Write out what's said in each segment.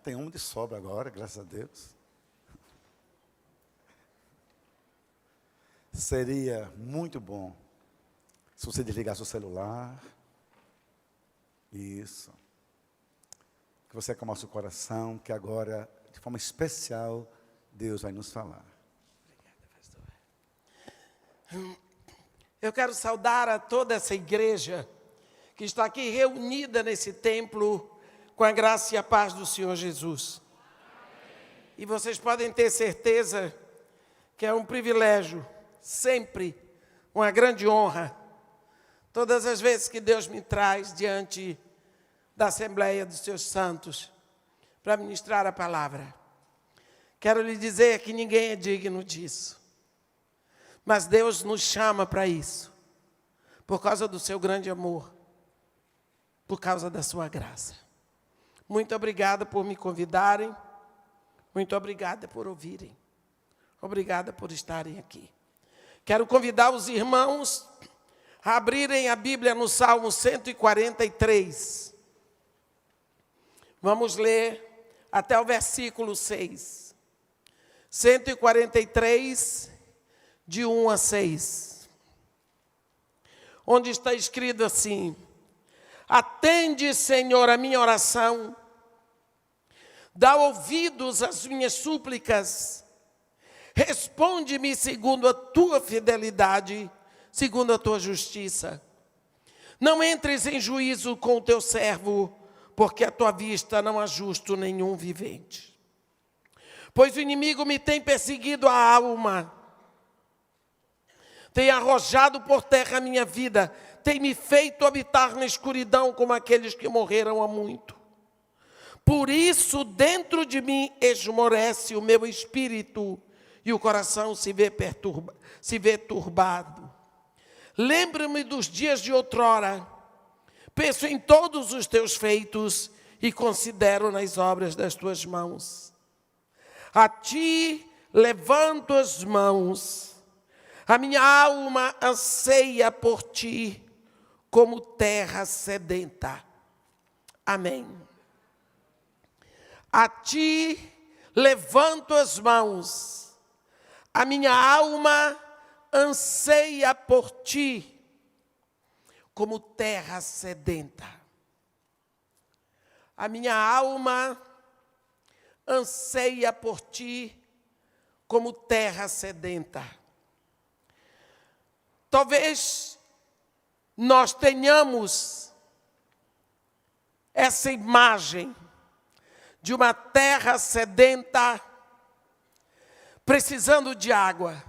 tem um de sobra agora, graças a Deus. Seria muito bom se você desligasse o celular. Isso. Que você acalmasse o coração, que agora, de forma especial, Deus vai nos falar. Obrigada, pastor. Eu quero saudar a toda essa igreja que está aqui reunida nesse templo com a graça e a paz do Senhor Jesus. E vocês podem ter certeza que é um privilégio, sempre uma grande honra, todas as vezes que Deus me traz diante da Assembleia dos Seus Santos para ministrar a palavra. Quero lhe dizer que ninguém é digno disso, mas Deus nos chama para isso, por causa do seu grande amor, por causa da sua graça. Muito obrigada por me convidarem, muito obrigada por ouvirem, obrigada por estarem aqui. Quero convidar os irmãos a abrirem a Bíblia no Salmo 143. Vamos ler até o versículo 6. 143, de 1 a 6. Onde está escrito assim: atende, Senhor, a minha oração, dá ouvidos às minhas súplicas, responde-me segundo a tua fidelidade, segundo a tua justiça. Não entres em juízo com o teu servo, porque à tua vista não há justo nenhum vivente. Pois o inimigo me tem perseguido a alma, tem arrojado por terra a minha vida, tem me feito habitar na escuridão como aqueles que morreram há muito. Por isso, dentro de mim esmorece o meu espírito e o coração se vê turbado. Lembro-me dos dias de outrora, penso em todos os teus feitos e considero nas obras das tuas mãos. A ti levanto as mãos, a minha alma anseia por ti, como terra sedenta. Amém. A ti levanto as mãos, a minha alma anseia por ti, como terra sedenta. A minha alma anseia por ti, como terra sedenta. Talvez nós tenhamos essa imagem de uma terra sedenta, precisando de água.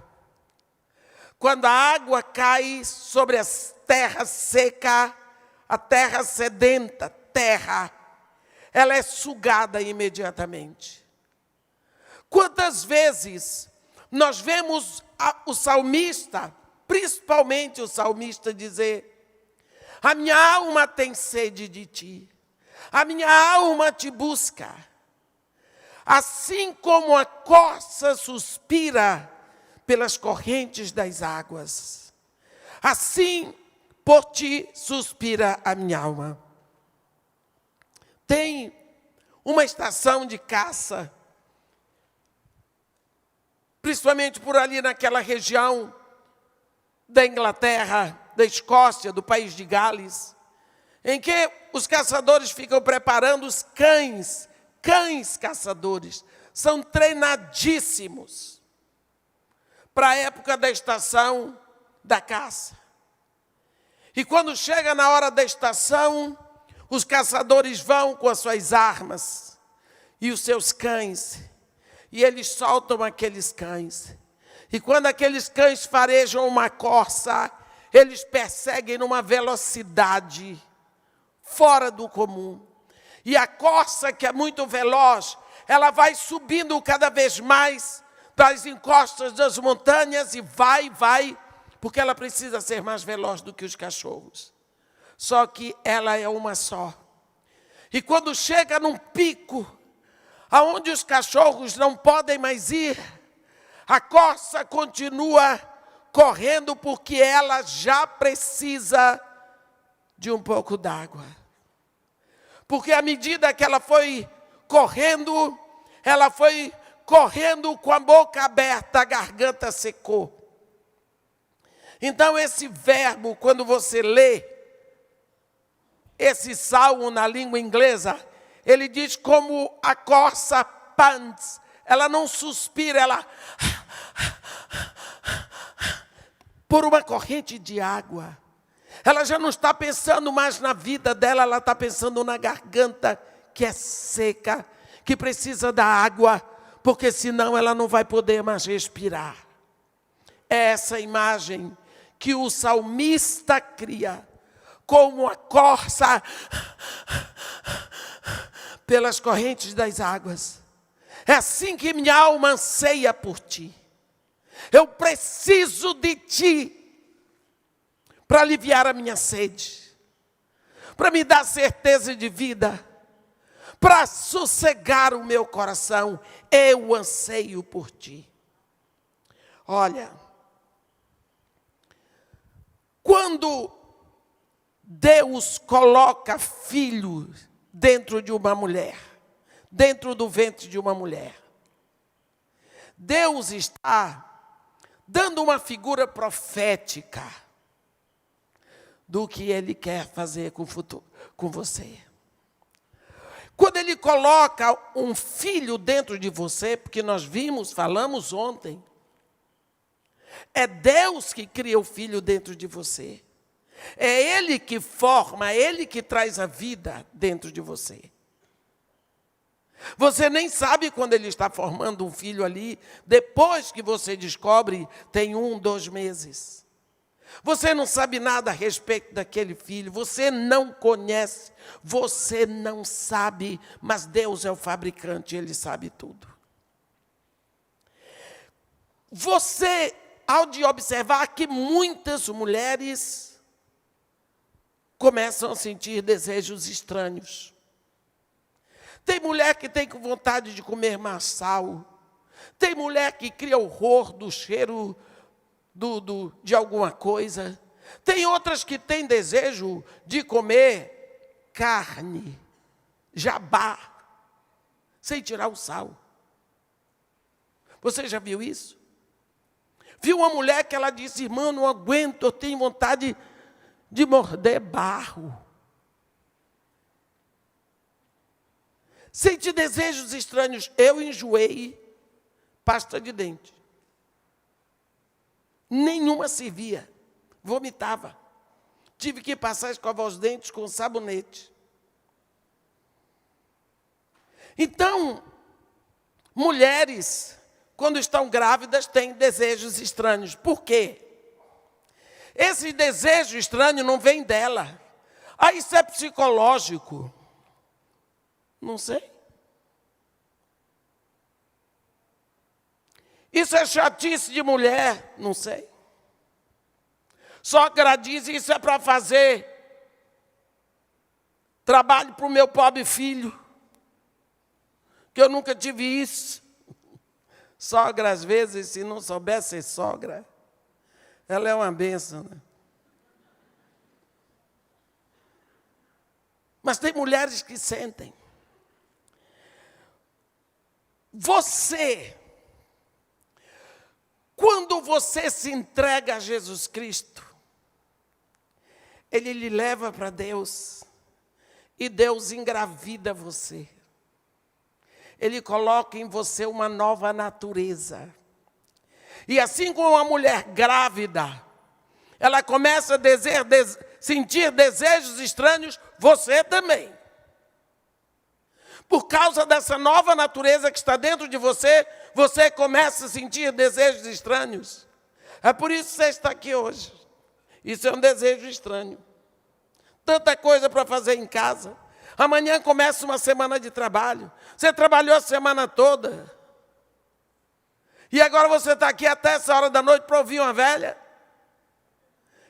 Quando a água cai sobre a terra seca, a terra sedenta, ela é sugada imediatamente. Quantas vezes nós vemos o salmista, principalmente o salmista, dizer: a minha alma tem sede de ti, a minha alma te busca. Assim como a corça suspira pelas correntes das águas, assim por ti suspira a minha alma. Tem uma estação de caça, principalmente por ali naquela região da Inglaterra, da Escócia, do país de Gales, em que os caçadores ficam preparando os cães caçadores, são treinadíssimos para a época da estação da caça. E quando chega na hora da estação, os caçadores vão com as suas armas e os seus cães, e eles soltam aqueles cães. E quando aqueles cães farejam uma corça, eles perseguem numa velocidade fora do comum. E a corça, que é muito veloz, ela vai subindo cada vez mais das encostas das montanhas e vai, porque ela precisa ser mais veloz do que os cachorros. Só que ela é uma só. E quando chega num pico, aonde os cachorros não podem mais ir, a corça continua correndo porque ela já precisa de um pouco d'água. Porque à medida que ela foi correndo, ela foi correndo com a boca aberta, a garganta secou. Então esse verbo, quando você lê esse salmo na língua inglesa, ele diz como a corça pants, ela não suspira, ela por uma corrente de água. Ela já não está pensando mais na vida dela, ela está pensando na garganta que é seca, que precisa da água, porque senão ela não vai poder mais respirar. É essa imagem que o salmista cria, como a corça pelas correntes das águas. É assim que minha alma anseia por ti. Eu preciso de ti para aliviar a minha sede, para me dar certeza de vida, para sossegar o meu coração. Eu anseio por ti. Olha, quando Deus coloca filho dentro de uma mulher, dentro do ventre de uma mulher, Deus está dando uma figura profética do que Ele quer fazer com o futuro, com você. Quando Ele coloca um filho dentro de você, porque nós falamos ontem, é Deus que cria o filho dentro de você. É Ele que forma, é Ele que traz a vida dentro de você. Você nem sabe quando Ele está formando um filho ali, depois que você descobre, tem 1, 2 meses. Você não sabe nada a respeito daquele filho, você não conhece, você não sabe, mas Deus é o fabricante, Ele sabe tudo. Você, ao de observar que muitas mulheres começam a sentir desejos estranhos. Tem mulher que tem vontade de comer mais sal. Tem mulher que cria horror do cheiro de alguma coisa. Tem outras que têm desejo de comer carne, jabá, sem tirar o sal. Você já viu isso? Viu uma mulher que ela disse: irmã, não aguento, eu tenho vontade de morder barro. Sente desejos estranhos. Eu enjoei pasta de dente. Nenhuma servia. Vomitava. Tive que passar a escovar os dentes com sabonete. Então, mulheres, quando estão grávidas, têm desejos estranhos. Por quê? Esse desejo estranho não vem dela. Ah, isso é psicológico. Não sei. Isso é chatice de mulher. Não sei. Sogra diz: isso é para fazer trabalho para o meu pobre filho, que eu nunca tive isso. Sogra, às vezes, se não soubesse ser sogra, ela é uma bênção, né? Mas tem mulheres que sentem. Você, quando você se entrega a Jesus Cristo, Ele lhe leva para Deus, e Deus engravida você. Ele coloca em você uma nova natureza. E assim como uma mulher grávida, ela começa a sentir desejos estranhos, você também. Por causa dessa nova natureza que está dentro de você, você começa a sentir desejos estranhos. É por isso que você está aqui hoje. Isso é um desejo estranho. Tanta coisa para fazer em casa. Amanhã começa uma semana de trabalho. Você trabalhou a semana toda. E agora você está aqui até essa hora da noite para ouvir uma velha.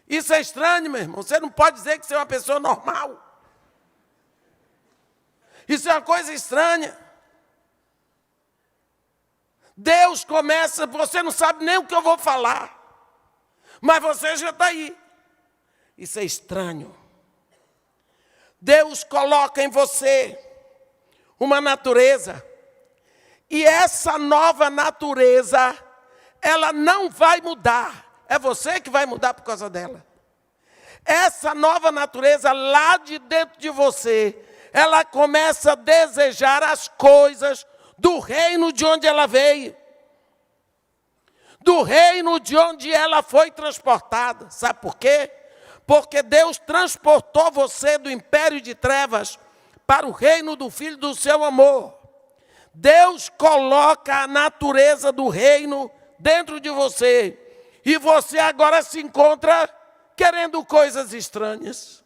Isso é estranho, meu irmão. Você não pode dizer que você é uma pessoa normal. Isso é uma coisa estranha. Deus começa, você não sabe nem o que eu vou falar. Mas você já está aí. Isso é estranho. Deus coloca em você uma natureza. E essa nova natureza, ela não vai mudar. É você que vai mudar por causa dela. Essa nova natureza lá de dentro de você, ela começa a desejar as coisas do reino de onde ela veio. Do reino de onde ela foi transportada. Sabe por quê? Porque Deus transportou você do império de trevas para o reino do Filho do seu amor. Deus coloca a natureza do reino dentro de você. E você agora se encontra querendo coisas estranhas.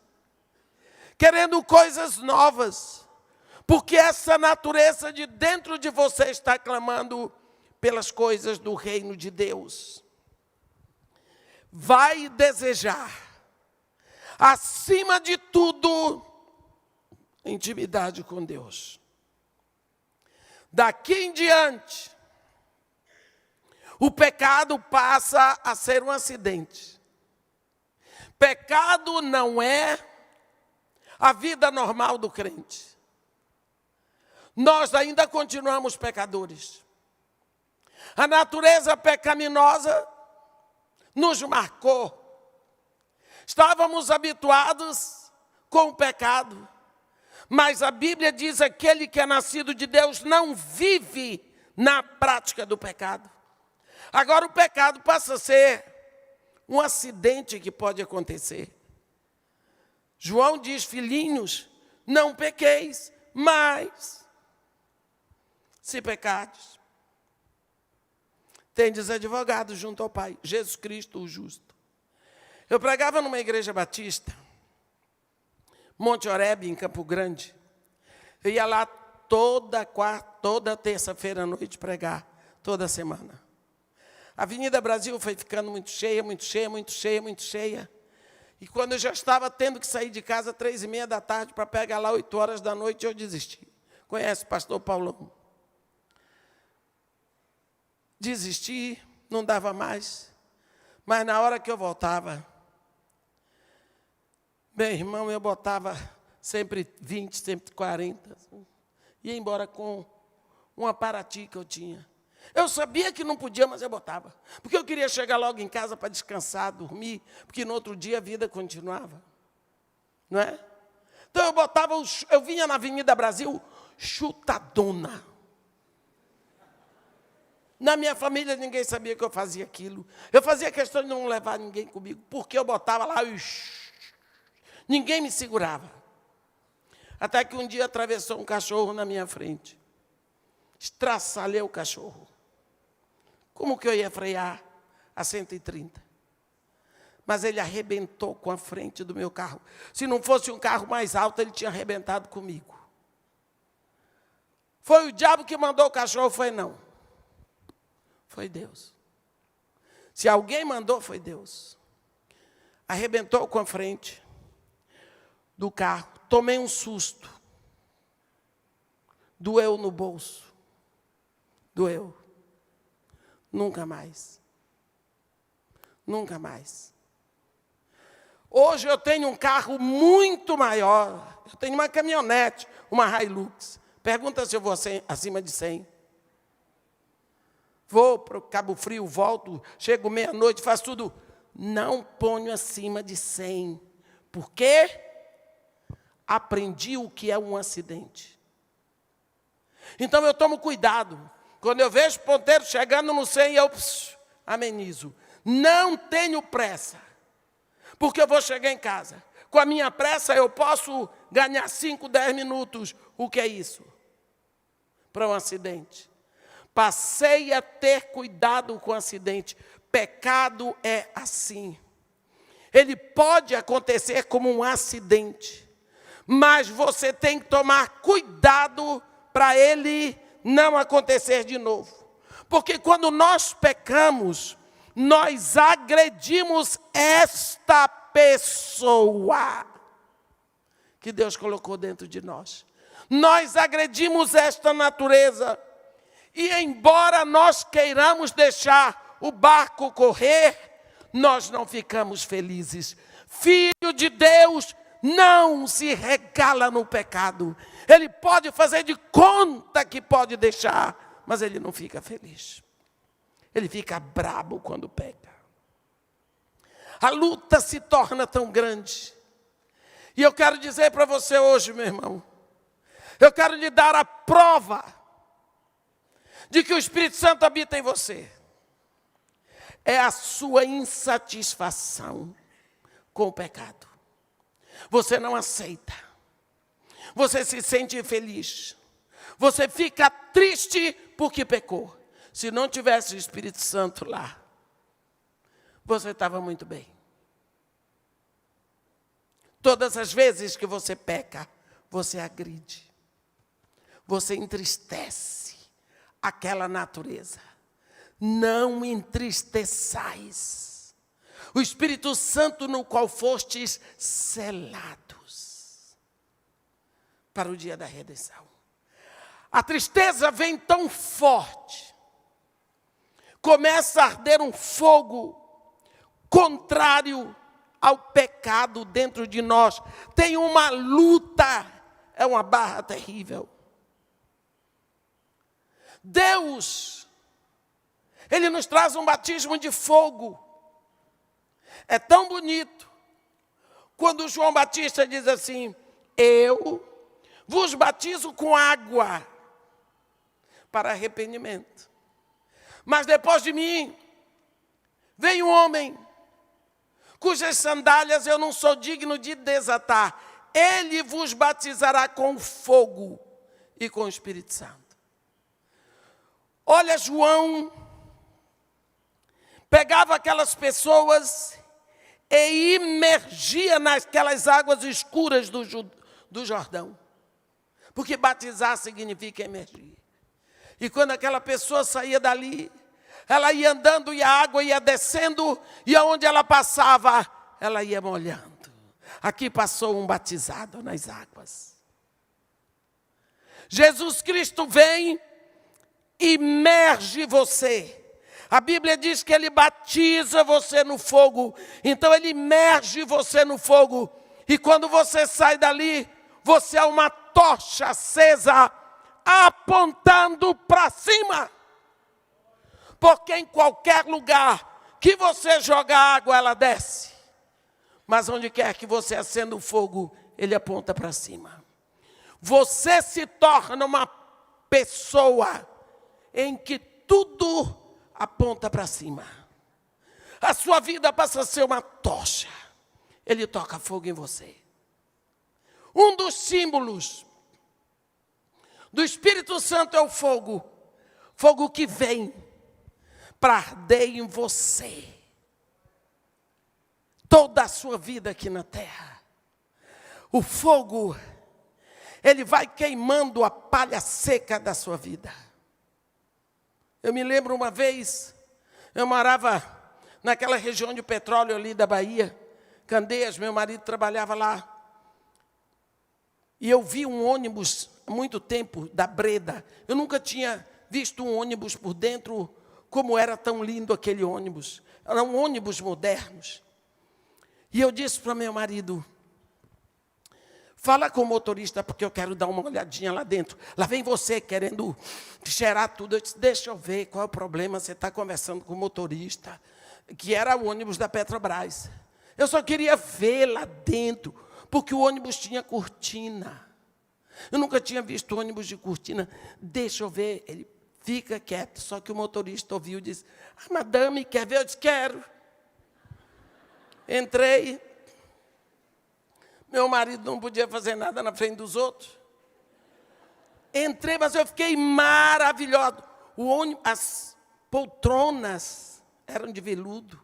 Querendo coisas novas. Porque essa natureza de dentro de você está clamando pelas coisas do reino de Deus. Vai desejar, acima de tudo, intimidade com Deus. Daqui em diante, o pecado passa a ser um acidente. Pecado não é a vida normal do crente. Nós ainda continuamos pecadores. A natureza pecaminosa nos marcou. Estávamos habituados com o pecado. Mas a Bíblia diz que aquele que é nascido de Deus não vive na prática do pecado. Agora o pecado passa a ser um acidente que pode acontecer. João diz, filhinhos, não pequeis, mas se pecardes, tendes advogado junto ao Pai, Jesus Cristo o justo. Eu pregava numa igreja batista, Monte Oreb, em Campo Grande. Eu ia lá toda terça-feira à noite pregar, toda semana. A Avenida Brasil foi ficando muito cheia, muito cheia, muito cheia, muito cheia. E quando eu já estava tendo que sair de casa 3:30 da tarde para pegar lá 8 horas da noite, eu desisti. Conhece o pastor Paulão? Desisti, não dava mais. Mas na hora que eu voltava, meu irmão, eu botava sempre 20, sempre 40. Ia embora com um aparati que eu tinha. Eu sabia que não podia, mas eu botava. Porque eu queria chegar logo em casa para descansar, dormir, porque no outro dia a vida continuava. Não é? Então eu vinha na Avenida Brasil chutadona. Na minha família ninguém sabia que eu fazia aquilo. Eu fazia questão de não levar ninguém comigo, porque eu botava lá e ninguém me segurava. Até que um dia atravessou um cachorro na minha frente. Estraçalhei o cachorro. Como que eu ia frear a 130? Mas ele arrebentou com a frente do meu carro. Se não fosse um carro mais alto, ele tinha arrebentado comigo. Foi o diabo que mandou o cachorro? Foi não. Foi Deus. Se alguém mandou, foi Deus. Arrebentou com a frente do carro. Tomei um susto. Doeu no bolso. Doeu. Nunca mais. Nunca mais. Hoje eu tenho um carro muito maior. Eu tenho uma caminhonete, uma Hilux. Pergunta se eu vou acima de 100. Vou para o Cabo Frio, volto, chego meia-noite, faço tudo. Não ponho acima de 100. Por quê? Aprendi o que é um acidente. Então eu tomo cuidado. Quando eu vejo o ponteiro chegando no 100, eu amenizo. Não tenho pressa, porque eu vou chegar em casa. Com a minha pressa eu posso ganhar 5, 10 minutos. O que é isso? Para um acidente. Passei a ter cuidado com o acidente. Pecado é assim. Ele pode acontecer como um acidente, mas você tem que tomar cuidado para ele não acontecer de novo. Porque quando nós pecamos, nós agredimos esta pessoa que Deus colocou dentro de nós. Nós agredimos esta natureza. E embora nós queiramos deixar o barco correr, nós não ficamos felizes. Filho de Deus não se regala no pecado. Ele pode fazer de conta que pode deixar, mas ele não fica feliz. Ele fica brabo quando peca. A luta se torna tão grande. E eu quero dizer para você hoje, meu irmão, eu quero lhe dar a prova de que o Espírito Santo habita em você. É a sua insatisfação com o pecado. Você não aceita. Você se sente infeliz. Você fica triste porque pecou. Se não tivesse o Espírito Santo lá, você estava muito bem. Todas as vezes que você peca, você agride. Você entristece aquela natureza. Não entristeçais o Espírito Santo no qual fostes selados para o dia da redenção. A tristeza vem tão forte, começa a arder um fogo contrário ao pecado dentro de nós. Tem uma luta, é uma barra terrível. Deus, Ele nos traz um batismo de fogo. É tão bonito quando João Batista diz assim: eu vos batizo com água para arrependimento, mas depois de mim vem um homem cujas sandálias eu não sou digno de desatar. Ele vos batizará com fogo e com o Espírito Santo. Olha, João pegava aquelas pessoas e imergia naquelas águas escuras do Jordão. Porque batizar significa emergir. E quando aquela pessoa saía dali, ela ia andando e a água ia descendo, e aonde ela passava, ela ia molhando. Aqui passou um batizado nas águas. Jesus Cristo vem e imerge você. A Bíblia diz que Ele batiza você no fogo. Então Ele imerge você no fogo. E quando você sai dali, você é uma tocha acesa, apontando para cima. Porque em qualquer lugar que você joga água, ela desce. Mas onde quer que você acenda o fogo, ele aponta para cima. Você se torna uma pessoa em que tudo aponta para cima. A sua vida passa a ser uma tocha. Ele toca fogo em você. Um dos símbolos do Espírito Santo é o fogo. Fogo que vem para arder em você. Toda a sua vida aqui na terra. O fogo, ele vai queimando a palha seca da sua vida. Eu me lembro uma vez, eu morava naquela região de petróleo ali da Bahia, Candeias, meu marido trabalhava lá. E eu vi um ônibus há muito tempo, da Breda. Eu nunca tinha visto um ônibus por dentro, como era tão lindo aquele ônibus. Eram ônibus modernos. E eu disse para meu marido: fala com o motorista, porque eu quero dar uma olhadinha lá dentro. Lá vem você querendo cheirar tudo. Eu disse: deixa eu ver qual é o problema. Você está conversando com o motorista, que era o ônibus da Petrobras. Eu só queria ver lá dentro, porque o ônibus tinha cortina. Eu nunca tinha visto ônibus de cortina. Deixa eu ver. Ele: fica quieto. Só que o motorista ouviu e disse: ah, madame, quer ver? Eu disse: quero. Entrei. Meu marido não podia fazer nada na frente dos outros. Entrei, mas eu fiquei maravilhado. O ônibus, as poltronas eram de veludo.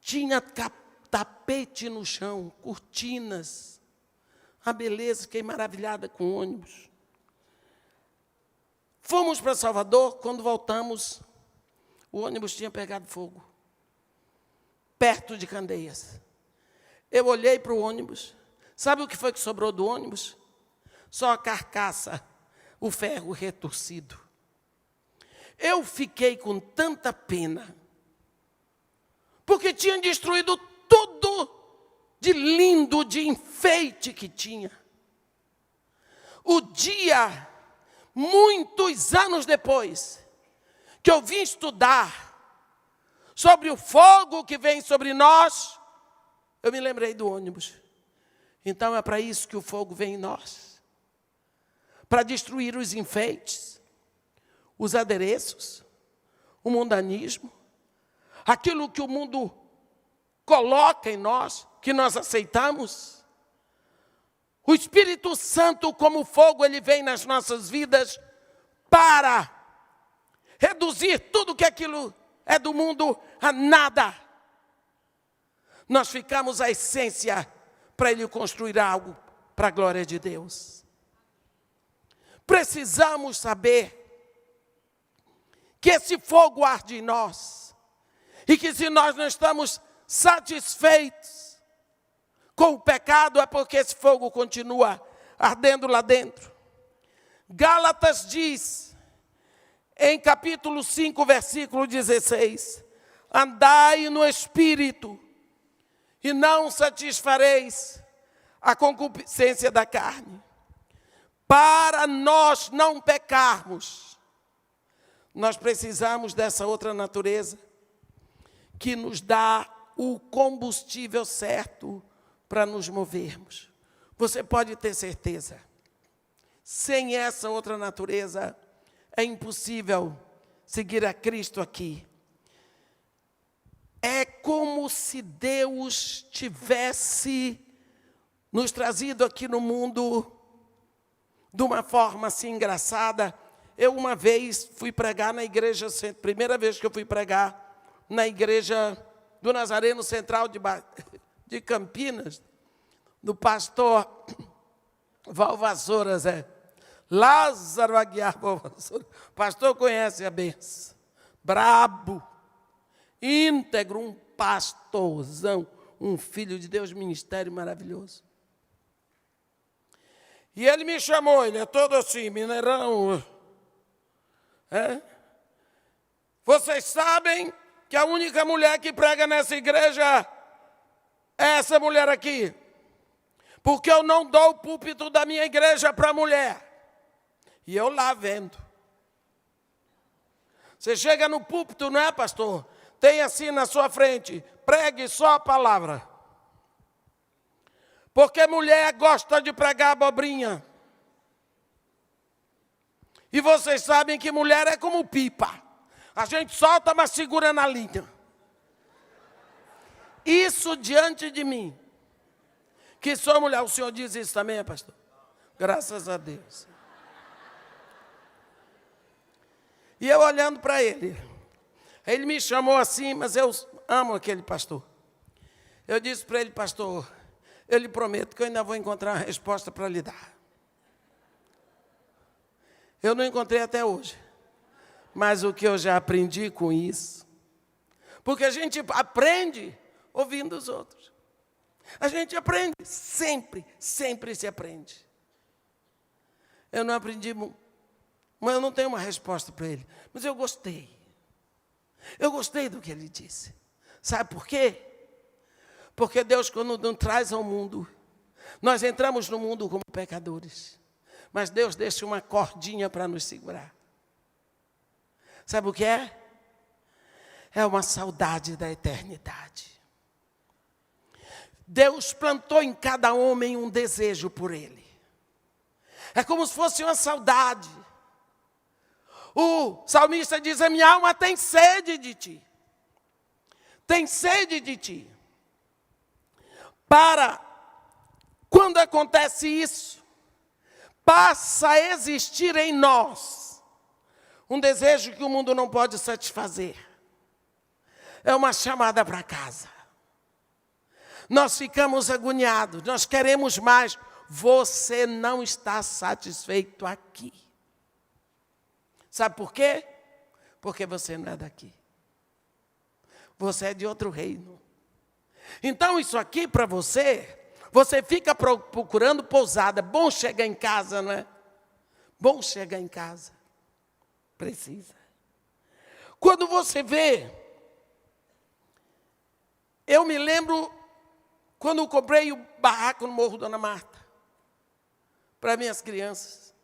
Tinha tapete no chão, cortinas. A beleza, fiquei maravilhada com o ônibus. Fomos para Salvador. Quando voltamos, o ônibus tinha pegado fogo, perto de Candeias. Eu olhei para o ônibus. Sabe o que foi que sobrou do ônibus? Só a carcaça, o ferro retorcido. Eu fiquei com tanta pena, porque tinha destruído tudo de lindo, de enfeite que tinha. O dia, muitos anos depois, que eu vim estudar sobre o fogo que vem sobre nós, eu me lembrei do ônibus. Então é para isso que o fogo vem em nós. Para destruir os enfeites, os adereços, o mundanismo, aquilo que o mundo coloca em nós, que nós aceitamos. O Espírito Santo, como fogo, ele vem nas nossas vidas para reduzir tudo que aquilo é do mundo a nada. Nós ficamos a essência para ele construir algo para a glória de Deus. Precisamos saber que esse fogo arde em nós e que se nós não estamos satisfeitos com o pecado, é porque esse fogo continua ardendo lá dentro. Gálatas diz, em capítulo 5, versículo 16, andai no Espírito, e não satisfareis a concupiscência da carne. Para nós não pecarmos, nós precisamos dessa outra natureza, que nos dá o combustível certo para nos movermos. Você pode ter certeza, sem essa outra natureza, é impossível seguir a Cristo aqui. É como se Deus tivesse nos trazido aqui no mundo de uma forma assim engraçada. Eu uma vez fui pregar na igreja, primeira vez que eu fui pregar na igreja do Nazareno Central de Campinas, do pastor Valvassouras, Lázaro Aguiar Valvassouras. O pastor conhece a benção. Brabo, íntegro, um pastorzão, um filho de Deus, ministério maravilhoso. E ele me chamou, ele é todo assim, mineirão. Vocês sabem que a única mulher que prega nessa igreja é essa mulher aqui. Porque eu não dou o púlpito da minha igreja para mulher. E eu lá vendo. Você chega no púlpito, não é, pastor? Tem assim na sua frente, pregue só a palavra. Porque mulher gosta de pregar abobrinha. E vocês sabem que mulher é como pipa. A gente solta, mas segura na linha. Isso diante de mim, que sou mulher. O senhor diz isso também, pastor? Graças a Deus. E eu olhando para ele me chamou assim, mas eu amo aquele pastor. Eu disse para ele, pastor, eu lhe prometo que eu ainda vou encontrar uma resposta para lhe dar. Eu não encontrei até hoje. Mas o que eu já aprendi com isso, porque a gente aprende ouvindo os outros. A gente aprende, sempre se aprende. Eu não aprendi, mas eu não tenho uma resposta para ele. Mas eu gostei. Eu gostei do que ele disse. Sabe por quê? Porque Deus, quando nos traz ao mundo, nós entramos no mundo como pecadores. Mas Deus deixa uma cordinha para nos segurar. Sabe o que é? É uma saudade da eternidade. Deus plantou em cada homem um desejo por ele. É como se fosse uma saudade. O salmista diz, a minha alma tem sede de ti. Tem sede de ti. Quando acontece isso, passa a existir em nós um desejo que o mundo não pode satisfazer. É uma chamada para casa. Nós ficamos agoniados, nós queremos mais. Você não está satisfeito aqui. Sabe por quê? Porque você não é daqui. Você é de outro reino. Então isso aqui para você fica procurando pousada. Bom chegar em casa, não é? Bom chegar em casa. Precisa. Quando você vê, eu me lembro Quando eu comprei o barraco no Morro Dona Marta, para minhas crianças,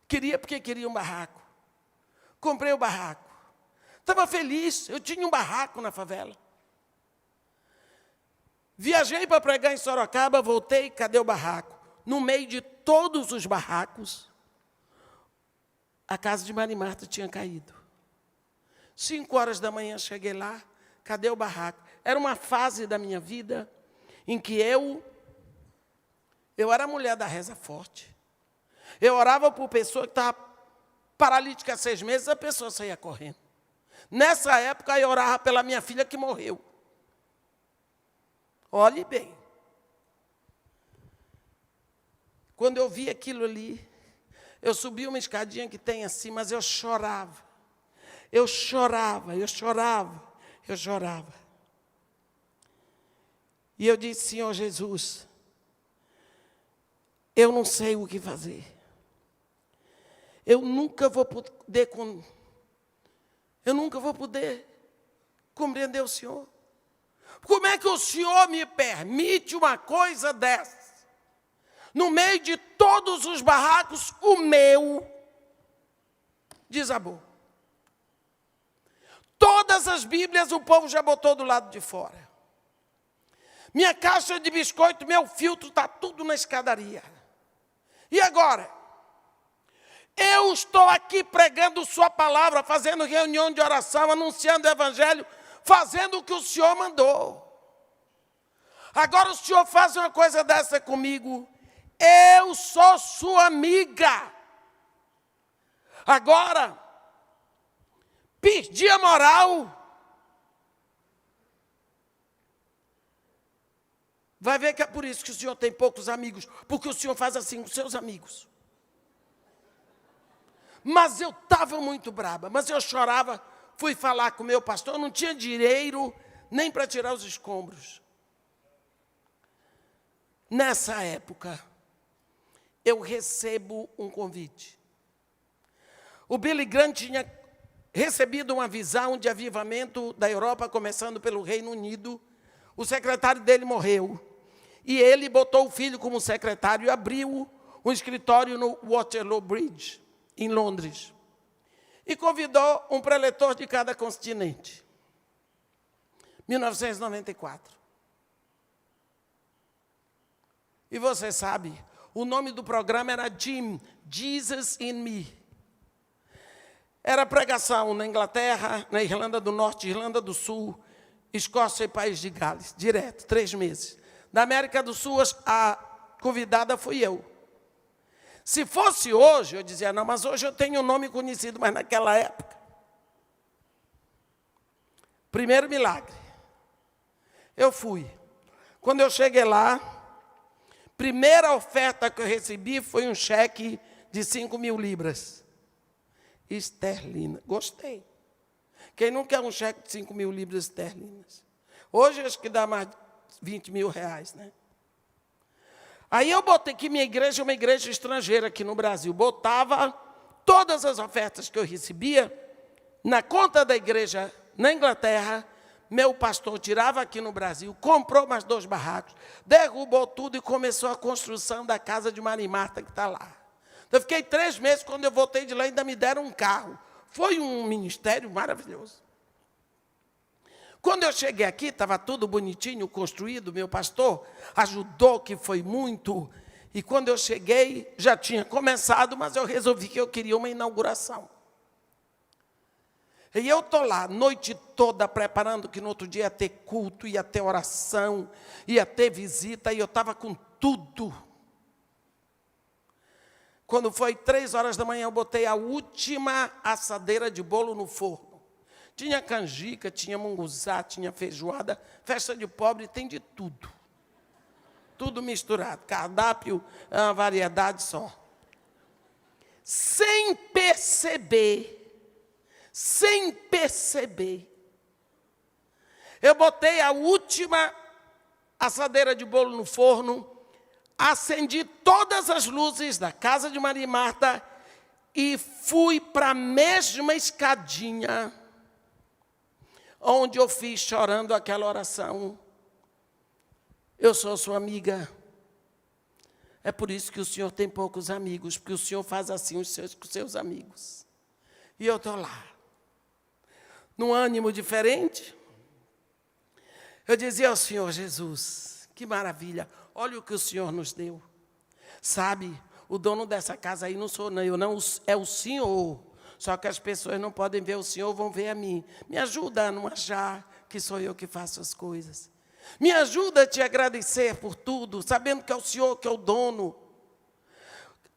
queria porque queria um barraco. Comprei o barraco. Estava feliz, eu tinha um barraco na favela. Viajei para pregar em Sorocaba, voltei, cadê o barraco? No meio de todos os barracos, a casa de Maria Marta tinha caído. 5 horas da manhã cheguei lá, cadê o barraco? Era uma fase da minha vida em que eu era a mulher da reza forte. Eu orava por pessoa que estava paralítica há 6 meses, a pessoa saía correndo. Nessa época, eu orava pela minha filha que morreu. Olhe bem. Quando eu vi aquilo ali, eu subi uma escadinha que tem assim, mas eu chorava. Eu chorava, eu chorava, eu chorava. E eu disse, Senhor Jesus, eu não sei o que fazer. Eu nunca vou poder compreender o Senhor. Como é que o Senhor me permite uma coisa dessa? No meio de todos os barracos, o meu desabou. Todas as Bíblias o povo já botou do lado de fora. Minha caixa de biscoito, meu filtro, está tudo na escadaria. E agora? Eu estou aqui pregando sua palavra, fazendo reunião de oração, anunciando o evangelho, fazendo o que o Senhor mandou. Agora o Senhor faz uma coisa dessa comigo. Eu sou sua amiga. Agora, perdi a moral. Vai ver que é por isso que o Senhor tem poucos amigos, porque o Senhor faz assim com seus amigos. Mas eu estava muito braba, mas eu chorava, fui falar com o meu pastor, não tinha dinheiro nem para tirar os escombros. Nessa época, eu recebo um convite. O Billy Graham tinha recebido uma visão de avivamento da Europa, começando pelo Reino Unido. O secretário dele morreu. E ele botou o filho como secretário e abriu um escritório no Waterloo Bridge, em Londres. E convidou um preletor de cada continente. 1994. E você sabe, o nome do programa era Jim, Jesus in Me. Era pregação na Inglaterra, na Irlanda do Norte, Irlanda do Sul, Escócia e País de Gales, direto, 3 meses. Da América do Sul, a convidada fui eu. Se fosse hoje, eu dizia, não, mas hoje eu tenho um nome conhecido, mas naquela época. Primeiro milagre. Eu fui. Quando eu cheguei lá, primeira oferta que eu recebi foi um cheque de 5.000 libras. Esterlina. Gostei. Quem não quer um cheque de 5.000 libras esterlinas? Hoje acho que dá mais de 20 mil reais, né? Aí eu botei que minha igreja é uma igreja estrangeira aqui no Brasil. Botava todas as ofertas que eu recebia na conta da igreja na Inglaterra. Meu pastor tirava aqui no Brasil, comprou mais 2 barracos, derrubou tudo e começou a construção da casa de Maria Marta, que está lá. Então, eu fiquei 3 meses, quando eu voltei de lá, ainda me deram um carro. Foi um ministério maravilhoso. Quando eu cheguei aqui, estava tudo bonitinho, construído, meu pastor ajudou, que foi muito. E quando eu cheguei, já tinha começado, mas eu resolvi que eu queria uma inauguração. E eu estou lá, a noite toda, preparando que no outro dia ia ter culto, ia ter oração, ia ter visita, e eu estava com tudo. Quando foi 3 horas da manhã, eu botei a última assadeira de bolo no forno. Tinha canjica, tinha munguzá, tinha feijoada, festa de pobre, tem de tudo. Tudo misturado, cardápio, é uma variedade só. Sem perceber, eu botei a última assadeira de bolo no forno, acendi todas as luzes da casa de Maria Marta e fui para a mesma escadinha onde eu fiz chorando aquela oração. Eu sou sua amiga. É por isso que o senhor tem poucos amigos, porque o senhor faz assim com seus amigos. E eu estou lá, num ânimo diferente. Eu dizia ao Senhor: Jesus, que maravilha, olha o que o Senhor nos deu. Sabe, o dono dessa casa aí não sou eu, não, é o Senhor. Só que as pessoas não podem ver o Senhor, vão ver a mim. Me ajuda a não achar que sou eu que faço as coisas. Me ajuda a te agradecer por tudo, sabendo que é o Senhor que é o dono.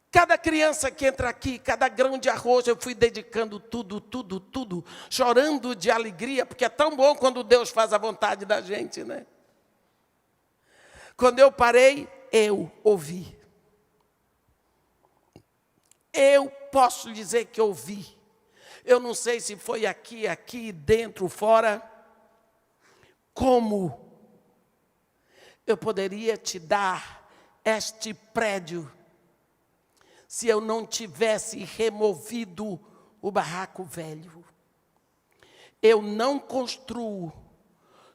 Cada criança que entra aqui, cada grão de arroz, eu fui dedicando tudo, chorando de alegria, porque é tão bom quando Deus faz a vontade da gente, né? Quando eu parei, eu ouvi. Eu posso dizer que ouvi. Eu não sei se foi aqui, dentro, fora. Como eu poderia te dar este prédio se eu não tivesse removido o barraco velho? Eu não construo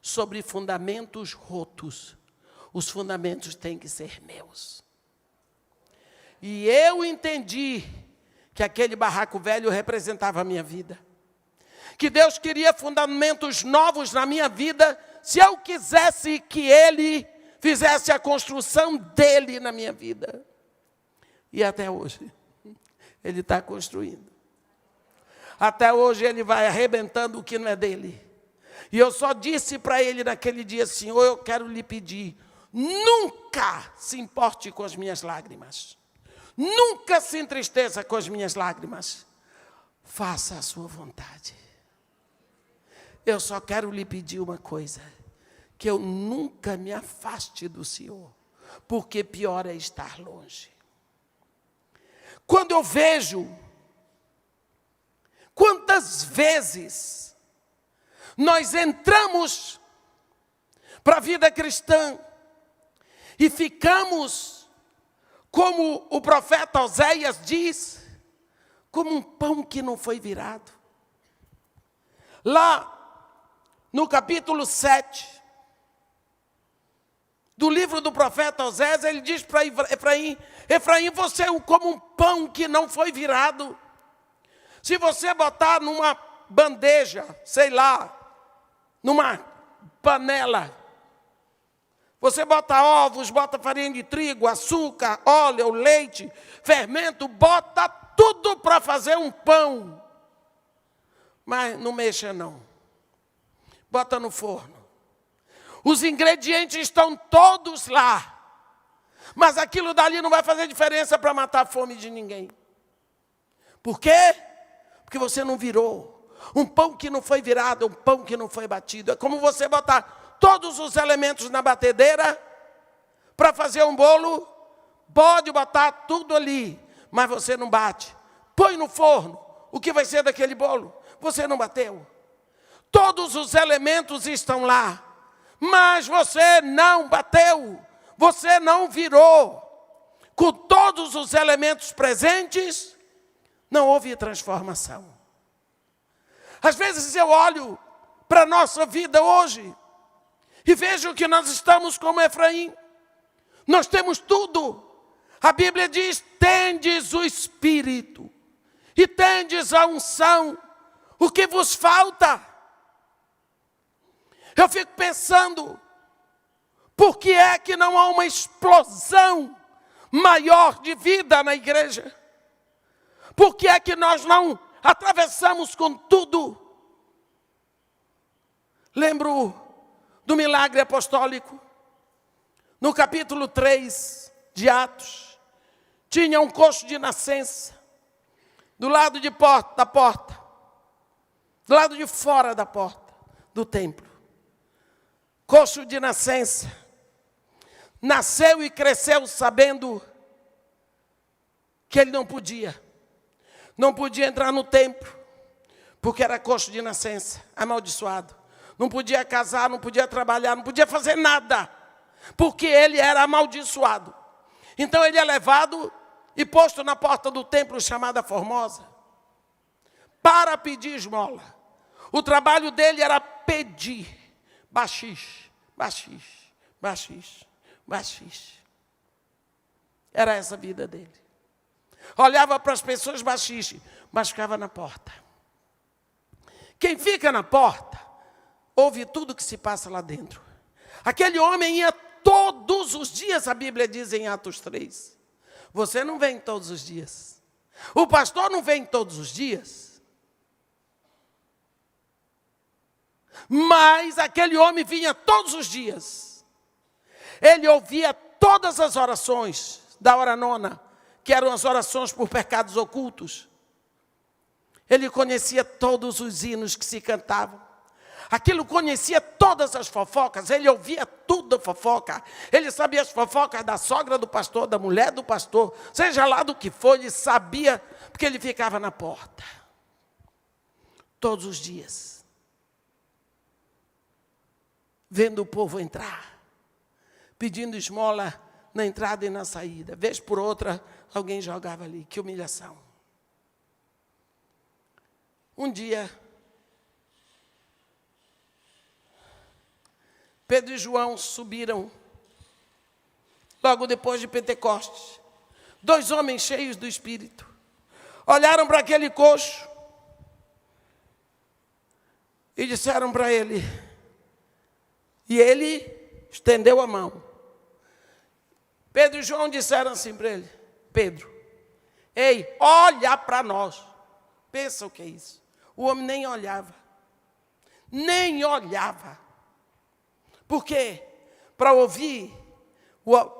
sobre fundamentos rotos. Os fundamentos têm que ser meus. E eu entendi que aquele barraco velho representava a minha vida. Que Deus queria fundamentos novos na minha vida, se eu quisesse que Ele fizesse a construção dEle na minha vida. E até hoje, Ele está construindo. Até hoje Ele vai arrebentando o que não é dEle. E eu só disse para Ele naquele dia: Senhor, eu quero lhe pedir, nunca se importe com as minhas lágrimas. Nunca se entristeça com as minhas lágrimas. Faça a sua vontade. Eu só quero lhe pedir uma coisa: que eu nunca me afaste do Senhor, porque pior é estar longe. Quando eu vejo quantas vezes nós entramos para a vida cristã e ficamos, como o profeta Oséias diz, como um pão que não foi virado. Lá no capítulo 7 do livro do profeta Oséias, ele diz para Efraim: Efraim, você é como um pão que não foi virado. Se você botar numa bandeja, sei lá, numa panela, você bota ovos, bota farinha de trigo, açúcar, óleo, leite, fermento, bota tudo para fazer um pão. Mas não mexa não. Bota no forno. Os ingredientes estão todos lá. Mas aquilo dali não vai fazer diferença para matar a fome de ninguém. Por quê? Porque você não virou. Um pão que não foi virado é um pão que não foi batido. É como você botar todos os elementos na batedeira para fazer um bolo. Pode botar tudo ali, mas você não bate. Põe no forno. O que vai ser daquele bolo? Você não bateu. Todos os elementos estão lá, mas você não bateu. Você não virou. Com todos os elementos presentes, não houve transformação. Às vezes eu olho para a nossa vida hoje e vejo que nós estamos como Efraim. Nós temos tudo. A Bíblia diz: tendes o Espírito e tendes a unção. O que vos falta? Eu fico pensando, por que é que não há uma explosão maior de vida na igreja? Por que é que nós não atravessamos com tudo? Lembro do milagre apostólico. No capítulo 3 de Atos, tinha um coxo de nascença do lado da porta, do lado de fora da porta do templo. Coxo de nascença. Nasceu e cresceu sabendo que ele não podia entrar no templo, porque era coxo de nascença, amaldiçoado. Não podia casar, não podia trabalhar, não podia fazer nada, porque ele era amaldiçoado. Então ele é levado e posto na porta do templo chamada Formosa, para pedir esmola. O trabalho dele era pedir baxixe, baxixe, baxixe. baxixe. Era essa a vida dele. Olhava para as pessoas, baxixe, mas ficava na porta. Quem fica na porta, ouve tudo que se passa lá dentro. Aquele homem ia todos os dias, a Bíblia diz em Atos 3. Você não vem todos os dias. O pastor não vem todos os dias. Mas aquele homem vinha todos os dias. Ele ouvia todas as orações da hora nona, que eram as orações por pecados ocultos. Ele conhecia todos os hinos que se cantavam. Aquilo conhecia todas as fofocas, ele ouvia tudo da fofoca. Ele sabia as fofocas da sogra do pastor, da mulher do pastor, seja lá do que for, ele sabia, porque ele ficava na porta. Todos os dias. Vendo o povo entrar, pedindo esmola na entrada e na saída. Vez por outra, alguém jogava ali. Que humilhação. Um dia, Pedro e João subiram, logo depois de Pentecostes. 2 homens cheios do Espírito. Olharam para aquele coxo e disseram para ele. E ele estendeu a mão. Pedro e João disseram assim para ele: Pedro, ei, olha para nós. Pensa o que é isso. O homem nem olhava. Nem olhava. Por quê? Para ouvir,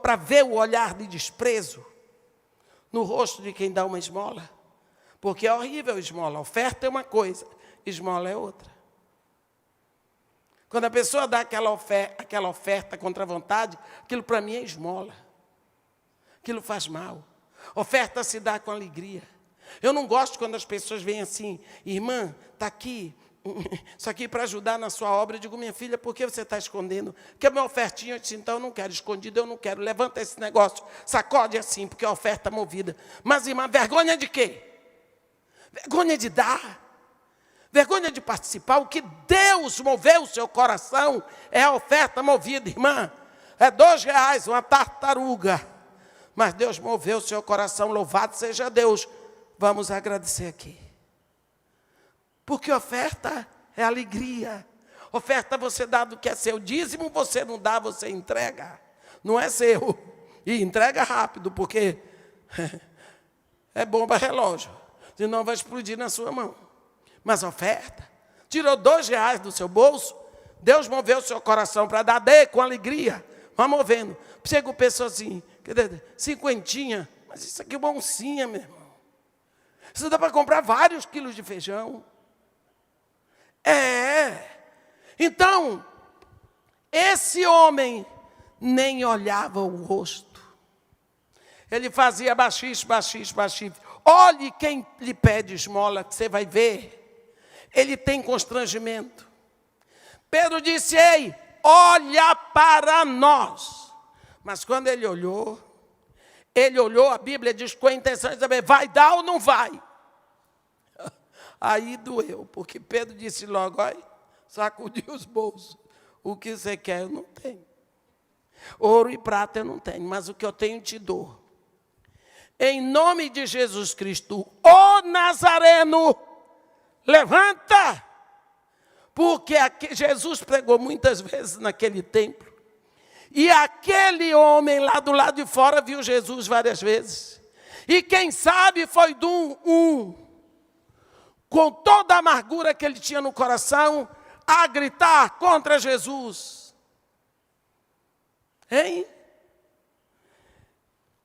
para ver o olhar de desprezo no rosto de quem dá uma esmola. Porque é horrível esmola. Oferta é uma coisa, esmola é outra. Quando a pessoa dá aquela oferta contra a vontade, aquilo para mim é esmola. Aquilo faz mal. Oferta se dá com alegria. Eu não gosto quando as pessoas vêm assim: irmã, está aqui, isso aqui para ajudar na sua obra. Eu digo: minha filha, por que você está escondendo? Porque a minha ofertinha, eu disse: então eu não quero, escondido eu não quero. Levanta esse negócio, sacode assim, porque é oferta movida. Mas irmã, vergonha de quê? Vergonha de dar. Vergonha de participar. O que Deus moveu o seu coração é a oferta movida, irmã. É R$2, uma tartaruga. Mas Deus moveu o seu coração, louvado seja Deus. Vamos agradecer aqui. Porque oferta é alegria. Oferta você dá do que é seu. Dízimo você não dá, você entrega. Não é seu. E entrega rápido, porque é bomba relógio. Senão vai explodir na sua mão. Mas oferta, tirou R$2 do seu bolso, Deus moveu o seu coração para dar, dê com alegria, vai movendo. Chega o pessoal assim, 50, mas isso aqui é uma oncinha, meu irmão. Isso dá para comprar vários quilos de feijão. Então, esse homem nem olhava o rosto. Ele fazia baxixe, baxixe, baxixe. Olhe quem lhe pede esmola, que você vai ver. Ele tem constrangimento. Pedro disse: ei, olha para nós. Mas quando ele olhou, a Bíblia diz com a intenção de saber, vai dar ou não vai? Aí doeu, porque Pedro disse logo: olha, sacudiu os bolsos. O que você quer eu não tenho. Ouro e prata eu não tenho, mas o que eu tenho te dou. Em nome de Jesus Cristo, o Nazareno, levanta, porque Jesus pregou muitas vezes naquele templo, e aquele homem lá do lado de fora viu Jesus várias vezes, e quem sabe foi de com toda a amargura que ele tinha no coração, a gritar contra Jesus. Hein?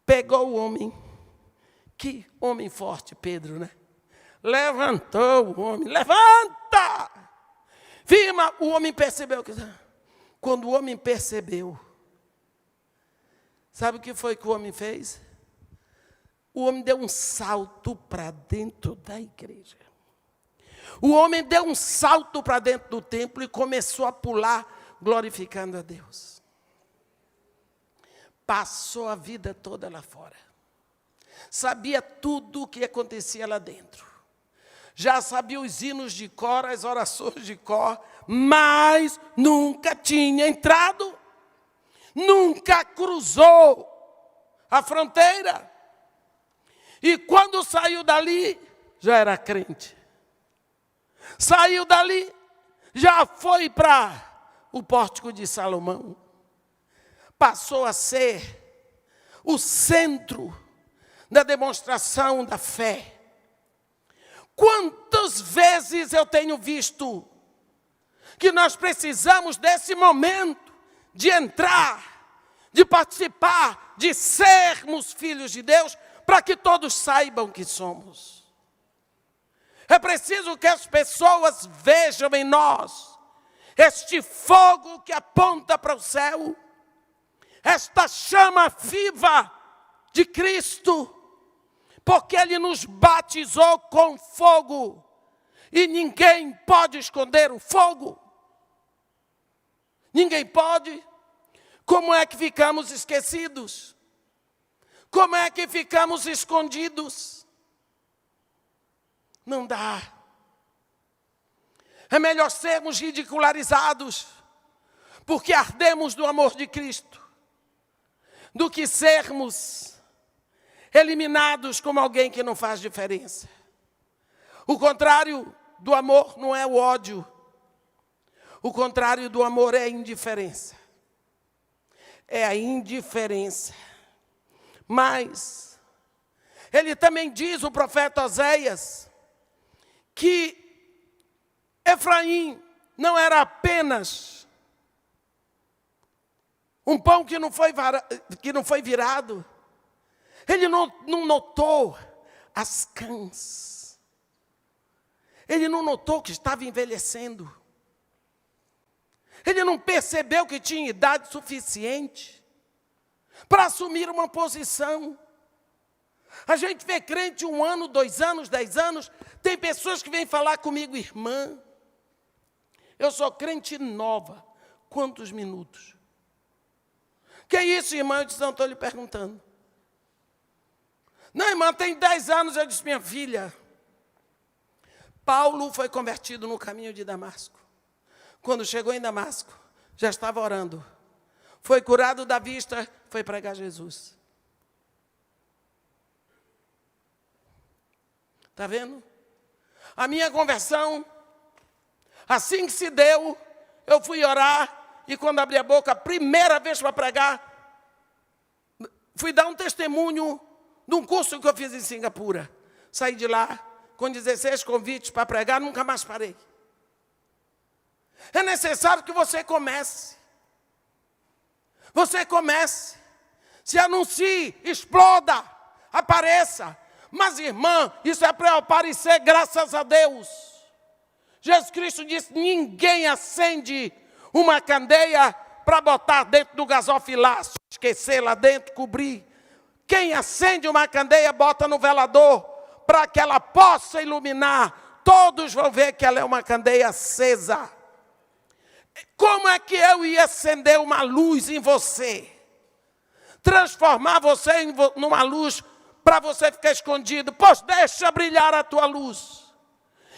Pegou o homem, que homem forte, Pedro, né? Levantou o homem, levanta! Firma, o homem percebeu. Quando o homem percebeu, sabe o que foi que o homem fez? O homem deu um salto para dentro da igreja. O homem deu um salto para dentro do templo e começou a pular, glorificando a Deus. Passou a vida toda lá fora. Sabia tudo o que acontecia lá dentro. Já sabia os hinos de cor, as orações de cor, mas nunca tinha entrado. nunca cruzou a fronteira. E quando saiu dali, já era crente. Saiu dali, já foi para o pórtico de Salomão. Passou a ser o centro da demonstração da fé. Quantas vezes eu tenho visto que nós precisamos desse momento de entrar, de participar, de sermos filhos de Deus, para que todos saibam que somos. É preciso que as pessoas vejam em nós este fogo que aponta para o céu, esta chama viva de Cristo, porque Ele nos batizou com fogo e ninguém pode esconder o fogo. Ninguém pode. Como é que ficamos esquecidos? Como é que ficamos escondidos? Não dá. É melhor sermos ridicularizados, porque ardemos do amor de Cristo, do que sermos eliminados como alguém que não faz diferença. O contrário do amor não é o ódio. O contrário do amor é a indiferença. É a indiferença. Mas ele também diz, o profeta Oséias, que Efraim não era apenas um pão que não foi virado. Ele não notou as cãs. Ele não notou que estava envelhecendo. Ele não percebeu que tinha idade suficiente para assumir uma posição. A gente vê crente 1 ano, 2 anos, 10 anos. Tem pessoas que vêm falar comigo, irmã, eu sou crente nova. Quantos minutos? Que isso, irmã? Eu disse, não, estou lhe perguntando. Não, irmã, tem 10 anos. Eu disse, minha filha, Paulo foi convertido no caminho de Damasco. Quando chegou em Damasco, já estava orando. Foi curado da vista, foi pregar Jesus. Está vendo? A minha conversão, assim que se deu, eu fui orar, e quando abri a boca, a primeira vez para pregar, fui dar um testemunho de um curso que eu fiz em Singapura. Saí de lá com 16 convites para pregar, nunca mais parei. É necessário que você comece. Você comece. Se anuncie, exploda, apareça. Mas, irmã, isso é para eu aparecer, graças a Deus. Jesus Cristo disse, ninguém acende uma candeia para botar dentro do gasofilácio, esquecer lá dentro, cobrir. Quem acende uma candeia, bota no velador, para que ela possa iluminar. Todos vão ver que ela é uma candeia acesa. Como é que eu ia acender uma luz em você? Transformar você numa luz para você ficar escondido. Pois deixa brilhar a tua luz.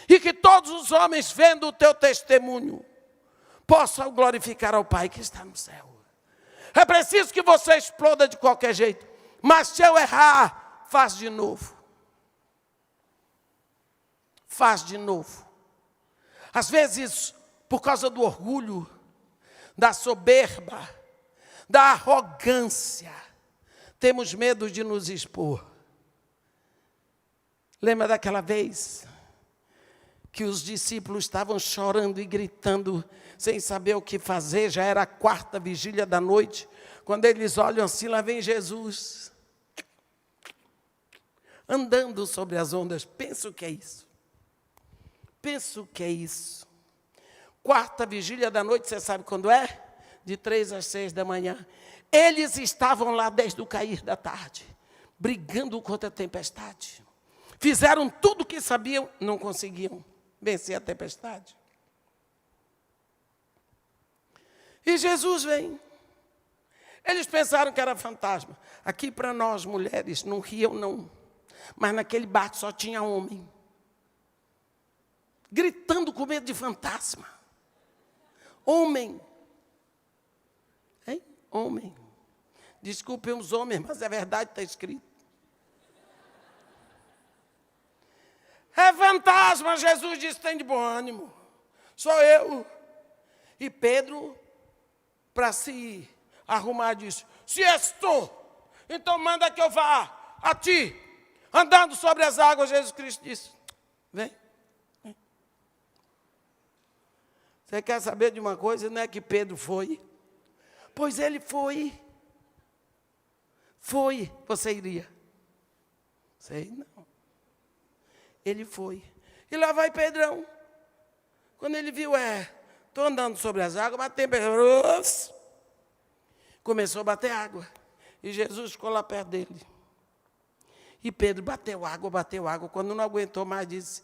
E que todos os homens, vendo o teu testemunho, possam glorificar ao Pai que está no céu. É preciso que você exploda de qualquer jeito. Mas se eu errar, faz de novo. Faz de novo. Às vezes, por causa do orgulho, da soberba, da arrogância, temos medo de nos expor. Lembra daquela vez que os discípulos estavam chorando e gritando, sem saber o que fazer, já era a 4ª vigília da noite, quando eles olham assim, lá vem Jesus, andando sobre as ondas. Penso que é isso. Penso que é isso. 4ª vigília da noite, você sabe quando é? De 3 às 6 da manhã. Eles estavam lá desde o cair da tarde, brigando contra a tempestade. Fizeram tudo o que sabiam, não conseguiam vencer a tempestade. E Jesus vem. Eles pensaram que era fantasma. Aqui para nós, mulheres, não riam não. Mas naquele barco só tinha homem. Gritando com medo de fantasma. Homem. Hein? homem. Desculpem os homens, mas é verdade, está escrito. É fantasma, Jesus disse, tem de bom ânimo. Sou eu. E Pedro, para se arrumar, disse, se és tu, então manda que eu vá a ti, andando sobre as águas. Jesus Cristo disse, vem. Você quer saber de uma coisa? Não é que Pedro foi? Pois ele foi. Foi. Você iria? Sei não. Ele foi. E lá vai Pedrão. Quando ele viu, estou andando sobre as águas, bateu, começou a bater água. E Jesus ficou lá perto dele. E Pedro bateu água. Quando não aguentou mais, disse,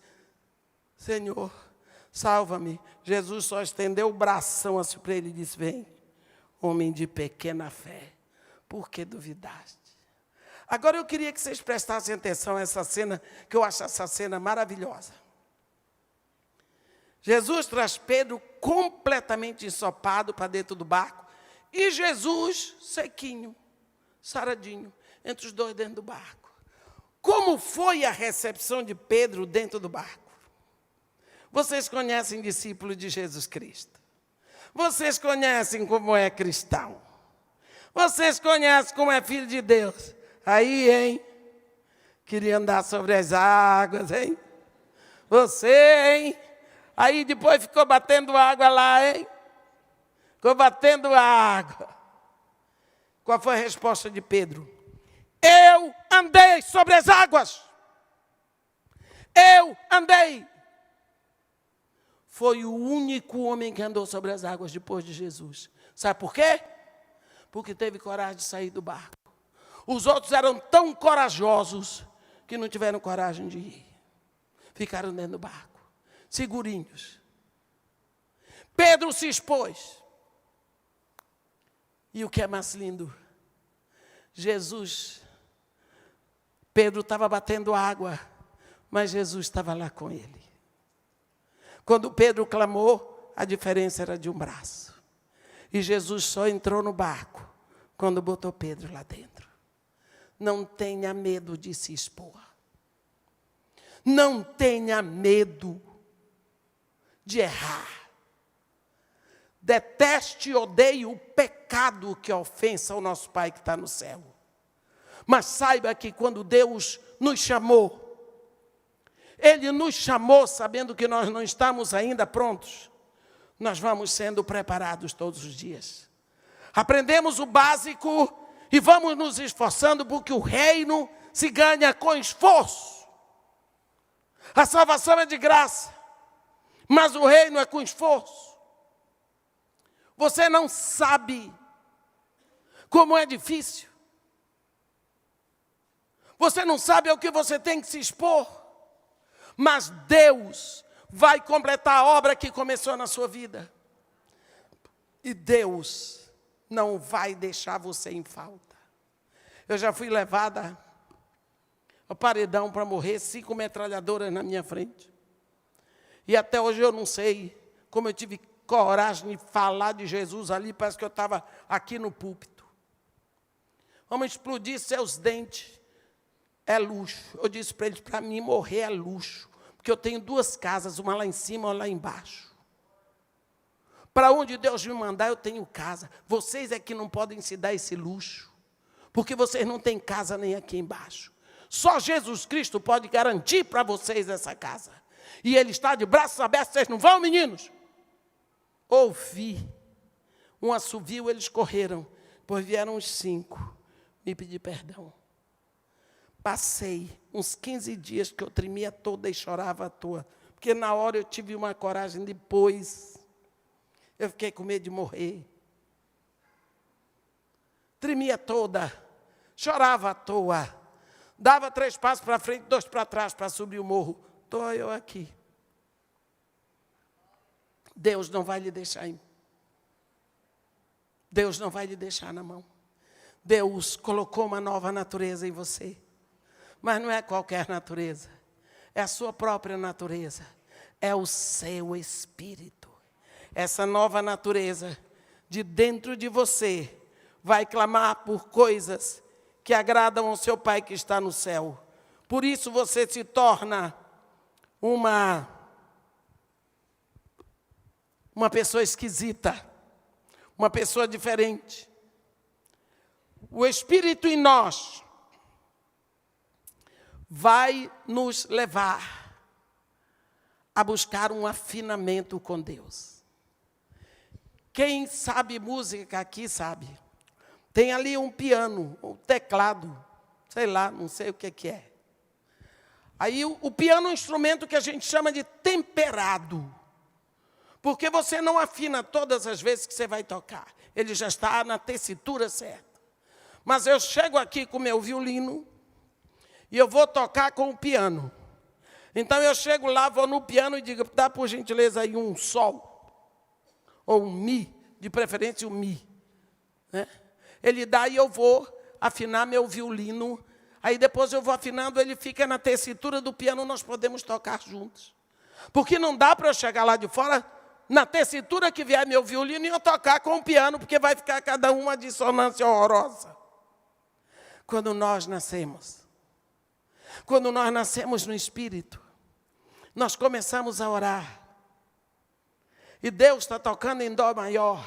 Senhor, salva-me. Jesus só estendeu o bração assim para ele e disse, vem, homem de pequena fé, por que duvidaste? Agora eu queria que vocês prestassem atenção a essa cena, que eu acho essa cena maravilhosa. Jesus traz Pedro completamente ensopado para dentro do barco, e Jesus sequinho, saradinho, entre os dois dentro do barco. Como foi a recepção de Pedro dentro do barco? Vocês conhecem discípulos de Jesus Cristo. Vocês conhecem como é cristão. Vocês conhecem como é filho de Deus. Aí, hein? Queria andar sobre as águas, hein? Você, hein? Aí depois ficou batendo água lá, hein? Ficou batendo água. Qual foi a resposta de Pedro? Eu andei sobre as águas. Eu andei. Foi o único homem que andou sobre as águas depois de Jesus. Sabe por quê? Porque teve coragem de sair do barco. Os outros eram tão corajosos que não tiveram coragem de ir. Ficaram dentro do barco, segurinhos. Pedro se expôs. E o que é mais lindo? Pedro estava batendo água, mas Jesus estava lá com ele. Quando Pedro clamou, a diferença era de um braço. E Jesus só entrou no barco quando botou Pedro lá dentro. Não tenha medo de se expor. Não tenha medo de errar. Deteste e odeie o pecado que ofensa ao nosso Pai que está no céu. Mas saiba que quando Deus nos chamou, Ele nos chamou sabendo que nós não estamos ainda prontos. Nós vamos sendo preparados todos os dias. Aprendemos o básico e vamos nos esforçando porque o reino se ganha com esforço. A salvação é de graça, mas o reino é com esforço. Você não sabe como é difícil. Você não sabe ao que você tem que se expor. Mas Deus vai completar a obra que começou na sua vida. E Deus não vai deixar você em falta. Eu já fui levada ao paredão para morrer, 5 metralhadoras na minha frente. E até hoje eu não sei como eu tive coragem de falar de Jesus ali, parece que eu estava aqui no púlpito. Vamos explodir seus dentes. É luxo. Eu disse para eles, para mim morrer é luxo. Porque eu tenho 2 casas, uma lá em cima, uma lá embaixo. Para onde Deus me mandar, eu tenho casa. Vocês é que não podem se dar esse luxo. Porque vocês não têm casa nem aqui embaixo. Só Jesus Cristo pode garantir para vocês essa casa. E Ele está de braços abertos. Vocês não vão, meninos? Ouvi um assovio, eles correram. Pois vieram os 5 me pedir perdão. Passei uns 15 dias que eu tremia toda e chorava à toa. Porque na hora eu tive uma coragem, depois eu fiquei com medo de morrer. Tremia toda, chorava à toa. Dava 3 passos para frente, 2 para trás para subir o morro. Estou eu aqui. Deus não vai lhe deixar em... Deus não vai lhe deixar na mão. Deus colocou uma nova natureza em você. Mas não é qualquer natureza. É a sua própria natureza. É o seu espírito. Essa nova natureza de dentro de você vai clamar por coisas que agradam ao seu Pai que está no céu. Por isso você se torna uma pessoa esquisita, uma pessoa diferente. O Espírito em nós vai nos levar a buscar um afinamento com Deus. Quem sabe música aqui sabe. Tem ali um piano, um teclado, sei lá, não sei o que é. Aí o piano é um instrumento que a gente chama de temperado. Porque você não afina todas as vezes que você vai tocar. Ele já está na tessitura certa. Mas eu chego aqui com o meu violino e eu vou tocar com o piano. Então eu chego lá, vou no piano e digo, dá por gentileza aí um sol. Ou um mi, de preferência um mi. Né? Ele dá e eu vou afinar meu violino. Aí depois eu vou afinando, ele fica na tessitura do piano, nós podemos tocar juntos. Porque não dá para eu chegar lá de fora, na tessitura que vier meu violino, e eu tocar com o piano, porque vai ficar cada uma dissonância horrorosa. Quando nós nascemos no Espírito, nós começamos a orar. E Deus está tocando em dó maior.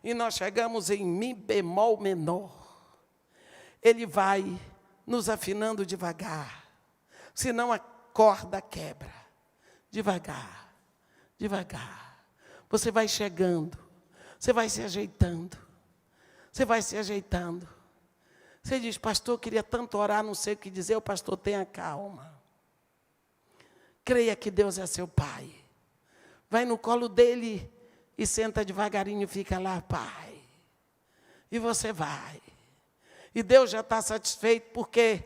E nós chegamos em mi bemol menor. Ele vai nos afinando devagar. Senão a corda quebra. Devagar, devagar. Você vai chegando. Você vai se ajeitando. Você vai se ajeitando. Você diz, pastor, eu queria tanto orar, não sei o que dizer. O pastor, tenha calma. Creia que Deus é seu Pai. Vai no colo dele e senta devagarinho, fica lá, Pai. E você vai. E Deus já está satisfeito porque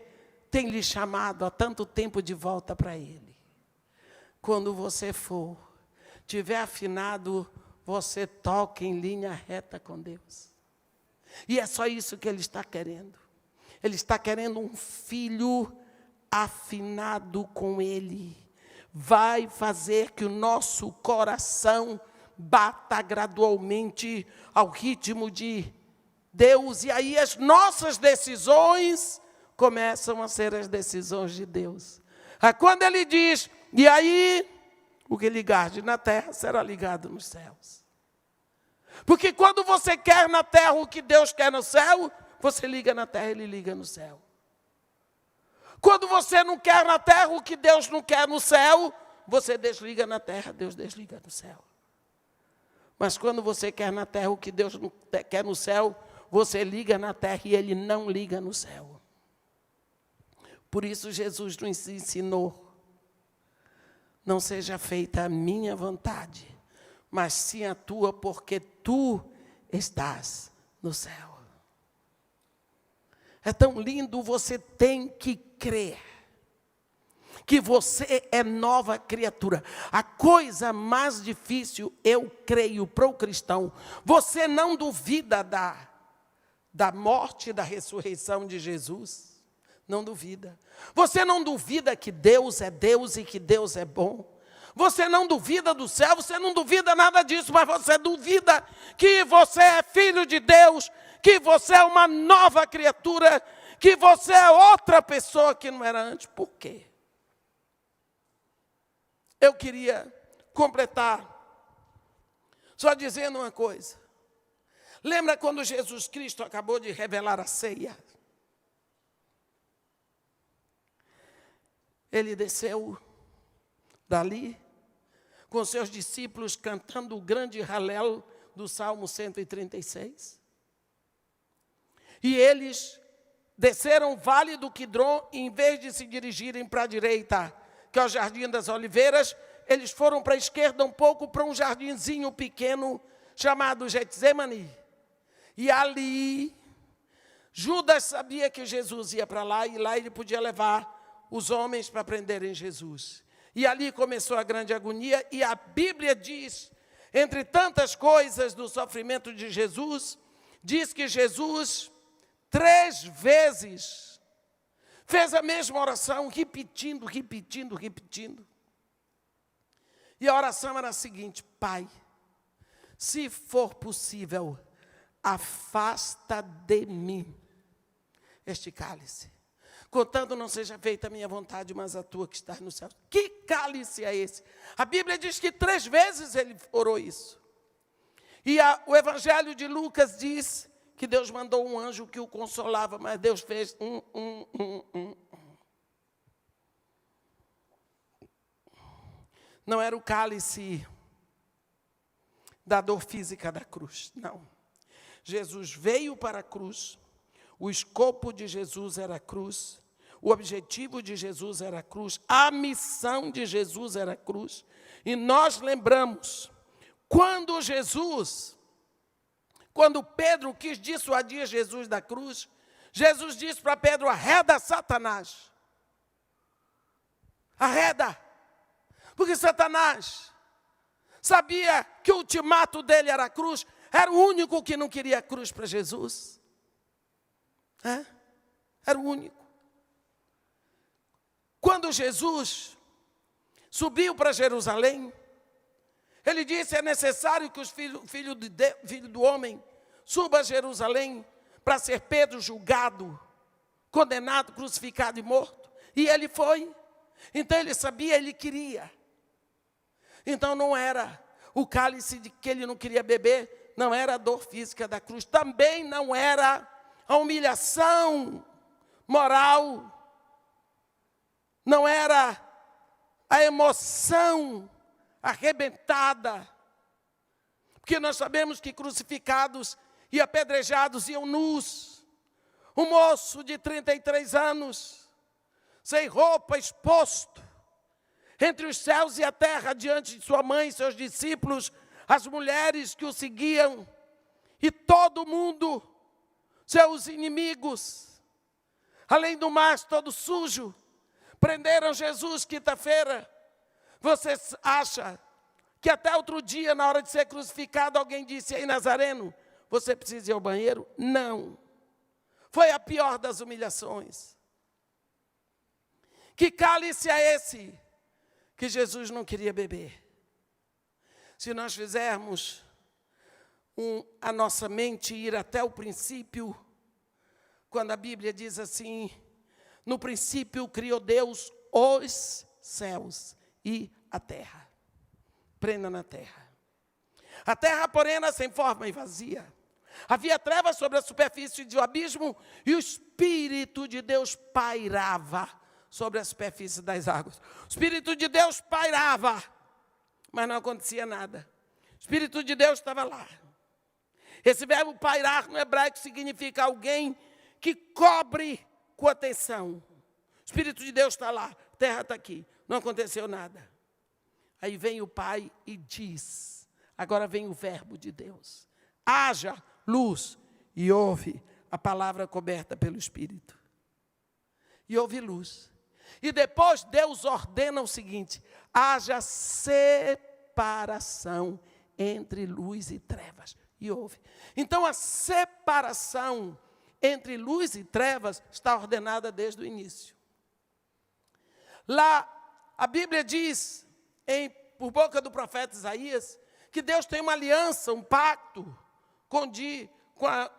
tem lhe chamado há tanto tempo de volta para Ele. Quando você for, tiver afinado, você toca em linha reta com Deus. E é só isso que Ele está querendo. Ele está querendo um filho afinado com Ele. Vai fazer que o nosso coração bata gradualmente ao ritmo de Deus. E aí as nossas decisões começam a ser as decisões de Deus. Quando Ele diz, e aí o que ligares na terra será ligado nos céus. Porque quando você quer na terra o que Deus quer no céu, você liga na terra, Ele liga no céu. Quando você não quer na terra o que Deus não quer no céu, você desliga na terra, Deus desliga no céu. Mas quando você quer na terra o que Deus não quer no céu, você liga na terra e Ele não liga no céu. Por isso Jesus nos ensinou, não seja feita a minha vontade, mas sim a tua, porque tu estás no céu. É tão lindo, você tem que crer que você é nova criatura. A coisa mais difícil, eu creio, para o cristão, você não duvida da morte e da ressurreição de Jesus? Não duvida. Você não duvida que Deus é Deus e que Deus é bom? Você não duvida do céu, você não duvida nada disso, mas você duvida que você é filho de Deus, que você é uma nova criatura, que você é outra pessoa que não era antes. Por quê? Eu queria completar só dizendo uma coisa. Lembra quando Jesus Cristo acabou de revelar a ceia? Ele desceu dali com seus discípulos cantando o grande Halel do Salmo 136. E eles desceram o vale do Quidron e, em vez de se dirigirem para a direita, que é o Jardim das Oliveiras, eles foram para a esquerda um pouco, para um jardinzinho pequeno chamado Getsemane. E ali, Judas sabia que Jesus ia para lá, e lá ele podia levar os homens para prenderem Jesus. E ali começou a grande agonia, e a Bíblia diz, entre tantas coisas do sofrimento de Jesus, diz que Jesus 3 vezes fez a mesma oração, repetindo. E a oração era a seguinte: Pai, se for possível, afasta de mim este cálice. Contanto não seja feita a minha vontade, mas a tua que está no céu. Que cálice é esse? A Bíblia diz que 3 vezes ele orou isso. E o Evangelho de Lucas diz que Deus mandou um anjo que o consolava, mas Deus fez Não era o cálice da dor física da cruz, não. Jesus veio para a cruz, o escopo de Jesus era a cruz, o objetivo de Jesus era a cruz, a missão de Jesus era a cruz. E nós lembramos, quando Pedro quis dissuadir Jesus da cruz, Jesus disse para Pedro: arreda Satanás. Arreda. Porque Satanás sabia que o ultimato dele era a cruz, era o único que não queria a cruz para Jesus. Era o único. Quando Jesus subiu para Jerusalém, ele disse: é necessário que o filho do homem suba a Jerusalém para ser Pedro julgado, condenado, crucificado e morto. E ele foi. Então ele sabia, ele queria. Então não era o cálice de que ele não queria beber, não era a dor física da cruz, também não era a humilhação moral, não era a emoção arrebentada, porque nós sabemos que crucificados e apedrejados iam nus. Um moço de 33 anos, sem roupa, exposto, entre os céus e a terra, diante de sua mãe, seus discípulos, as mulheres que o seguiam, e todo mundo, seus inimigos. Além do mais, todo sujo, prenderam Jesus quinta-feira. Você acha que até outro dia, na hora de ser crucificado, alguém disse: ei, Nazareno, você precisa ir ao banheiro? Não. Foi a pior das humilhações. Que cálice é esse que Jesus não queria beber? Se nós fizermos a nossa mente ir até o princípio, quando a Bíblia diz assim: no princípio criou Deus os céus e a terra. Prenda na terra. A terra, porém, era sem forma e vazia. Havia trevas sobre a superfície do abismo e o Espírito de Deus pairava sobre a superfície das águas. O Espírito de Deus pairava, mas não acontecia nada. O Espírito de Deus estava lá. Esse verbo pairar no hebraico significa alguém que cobre com atenção. O Espírito de Deus está lá, a terra está aqui, não aconteceu nada. Aí vem o Pai e diz, agora vem o verbo de Deus: haja luz, e houve a palavra coberta pelo Espírito. E houve luz. E depois Deus ordena o seguinte: haja separação entre luz e trevas. E houve. Então a separação entre luz e trevas está ordenada desde o início. Lá a Bíblia diz, por boca do profeta Isaías, que Deus tem uma aliança, um pacto com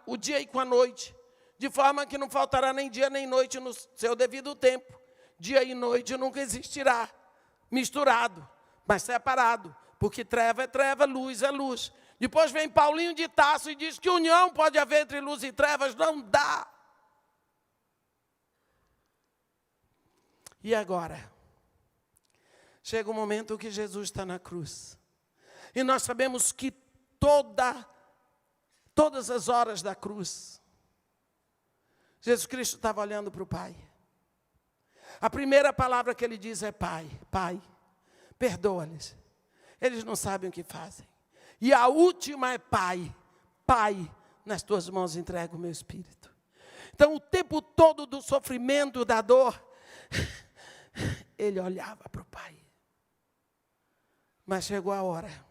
o dia e com a noite, de forma que não faltará nem dia nem noite no seu devido tempo. Dia e noite nunca existirá misturado, mas separado, porque treva é treva, luz é luz. Depois vem Paulinho de Tarso e diz que união pode haver entre luz e trevas. Não dá. E agora? Chega o momento que Jesus está na cruz. E nós sabemos que todas as horas da cruz, Jesus Cristo estava olhando para o Pai. A primeira palavra que ele diz é: Pai, Pai, perdoa-lhes. Eles não sabem o que fazem. E a última é: Pai, Pai, nas tuas mãos entrego o meu espírito. Então, o tempo todo do sofrimento, da dor, ele olhava para o Pai. Mas chegou a hora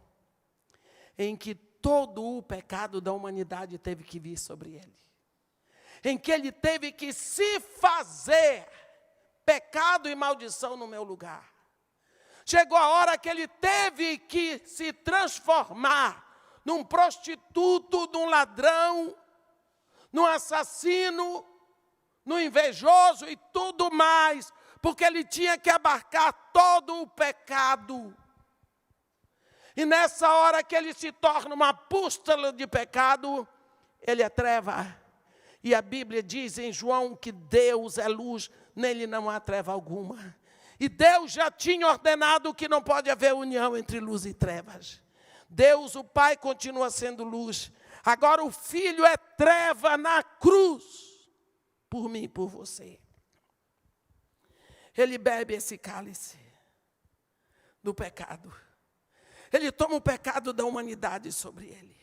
em que todo o pecado da humanidade teve que vir sobre ele. Em que ele teve que se fazer pecado e maldição no meu lugar. Chegou a hora que ele teve que se transformar num prostituto, num ladrão, num assassino, num invejoso e tudo mais, porque ele tinha que abarcar todo o pecado. E nessa hora que ele se torna uma apóstola de pecado, ele é treva. E a Bíblia diz em João que Deus é luz, nele não há treva alguma. E Deus já tinha ordenado que não pode haver união entre luz e trevas. Deus, o Pai, continua sendo luz. Agora o Filho é treva na cruz, por mim e por você. Ele bebe esse cálice do pecado. Ele toma o pecado da humanidade sobre ele.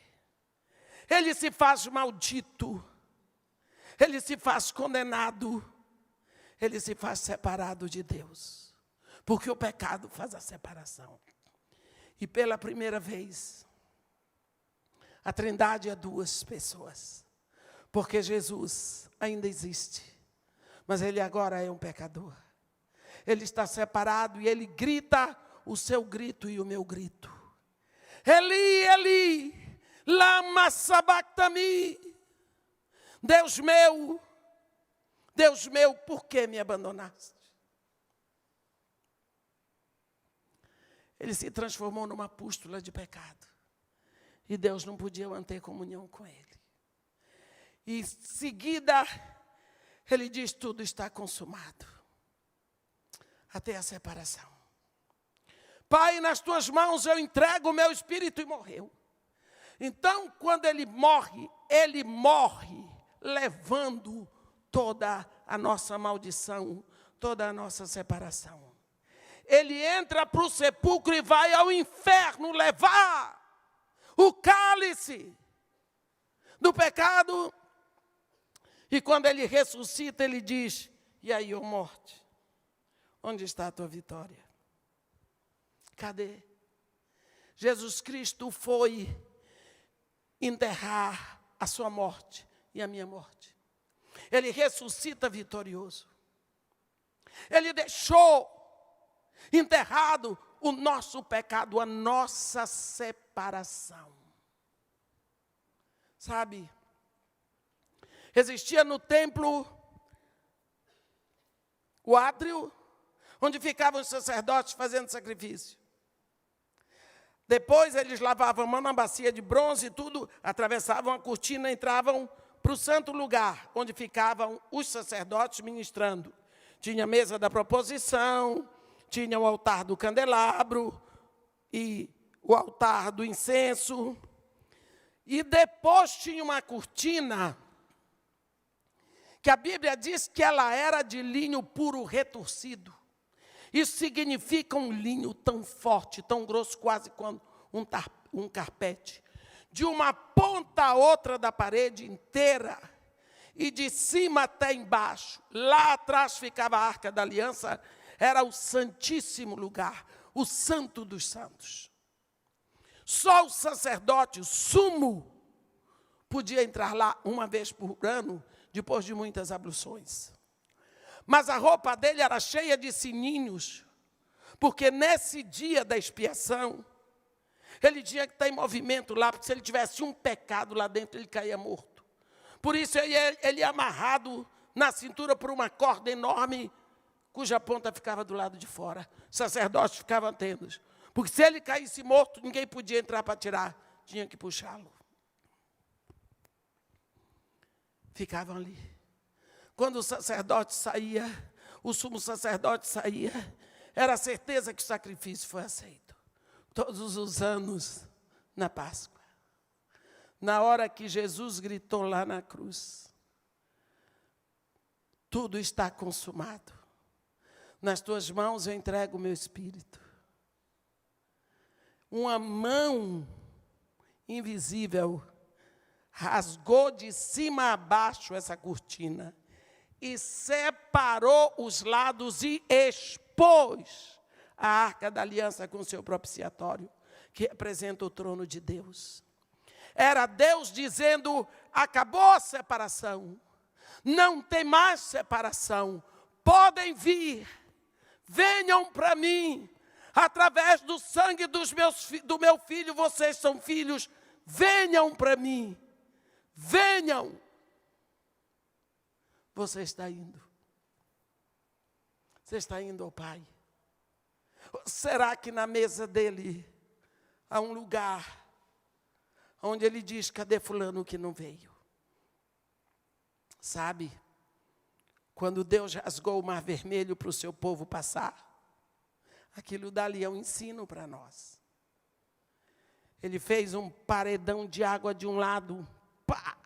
Ele se faz maldito. Ele se faz condenado. Ele se faz separado de Deus. Porque o pecado faz a separação. E pela primeira vez, a Trindade é duas pessoas. Porque Jesus ainda existe. Mas ele agora é um pecador. Ele está separado e ele grita o seu grito e o meu grito. Eli, Eli, lama sabachthani. Deus meu, por que me abandonaste? Ele se transformou numa pústula de pecado. E Deus não podia manter comunhão com ele. E em seguida, ele diz, tudo está consumado. Até a separação. Pai, nas tuas mãos eu entrego o meu espírito, e morreu. Então, quando ele morre levando toda a nossa maldição, toda a nossa separação. Ele entra para o sepulcro e vai ao inferno levar o cálice do pecado. E quando ele ressuscita, ele diz, e aí, ó morte, onde está a tua vitória? Cadê? Jesus Cristo foi enterrar a sua morte e a minha morte. Ele ressuscita vitorioso. Ele deixou enterrado o nosso pecado, a nossa separação. Sabe? Existia no templo o átrio, onde ficavam os sacerdotes fazendo sacrifício. Depois eles lavavam a mão na bacia de bronze e tudo, atravessavam a cortina, entravam para o santo lugar, onde ficavam os sacerdotes ministrando. Tinha a mesa da proposição, tinha o altar do candelabro e o altar do incenso. E depois tinha uma cortina, que a Bíblia diz que ela era de linho puro retorcido. Isso significa um linho tão forte, tão grosso, quase como um carpete. De uma ponta a outra da parede inteira, e de cima até embaixo. Lá atrás ficava a Arca da Aliança, era o santíssimo lugar, o santo dos santos. Só o sacerdote, o sumo, podia entrar lá uma vez por ano, depois de muitas abluções. Mas a roupa dele era cheia de sininhos, porque nesse dia da expiação, ele tinha que estar em movimento lá, porque se ele tivesse um pecado lá dentro, ele caía morto. Por isso ele é amarrado na cintura por uma corda enorme, cuja ponta ficava do lado de fora. Os sacerdotes ficavam atentos, porque se ele caísse morto, ninguém podia entrar para tirar, tinha que puxá-lo. Ficavam ali. Quando o sacerdote saía, o sumo sacerdote saía, era a certeza que o sacrifício foi aceito. Todos os anos, na Páscoa. Na hora que Jesus gritou lá na cruz, tudo está consumado. Nas tuas mãos eu entrego o meu espírito. Uma mão invisível rasgou de cima a baixo essa cortina e separou os lados e expôs a Arca da Aliança com o seu propiciatório, que representa o trono de Deus. Era Deus dizendo, acabou a separação, não tem mais separação, podem vir, venham para mim, através do sangue do meu filho, vocês são filhos venham para mim, venham. Você está indo. Você está indo ao Pai. Será que na mesa dele há um lugar onde ele diz, cadê fulano que não veio? Sabe, quando Deus rasgou o mar vermelho para o seu povo passar, aquilo dali é um ensino para nós. Ele fez um paredão de água de um lado, pá,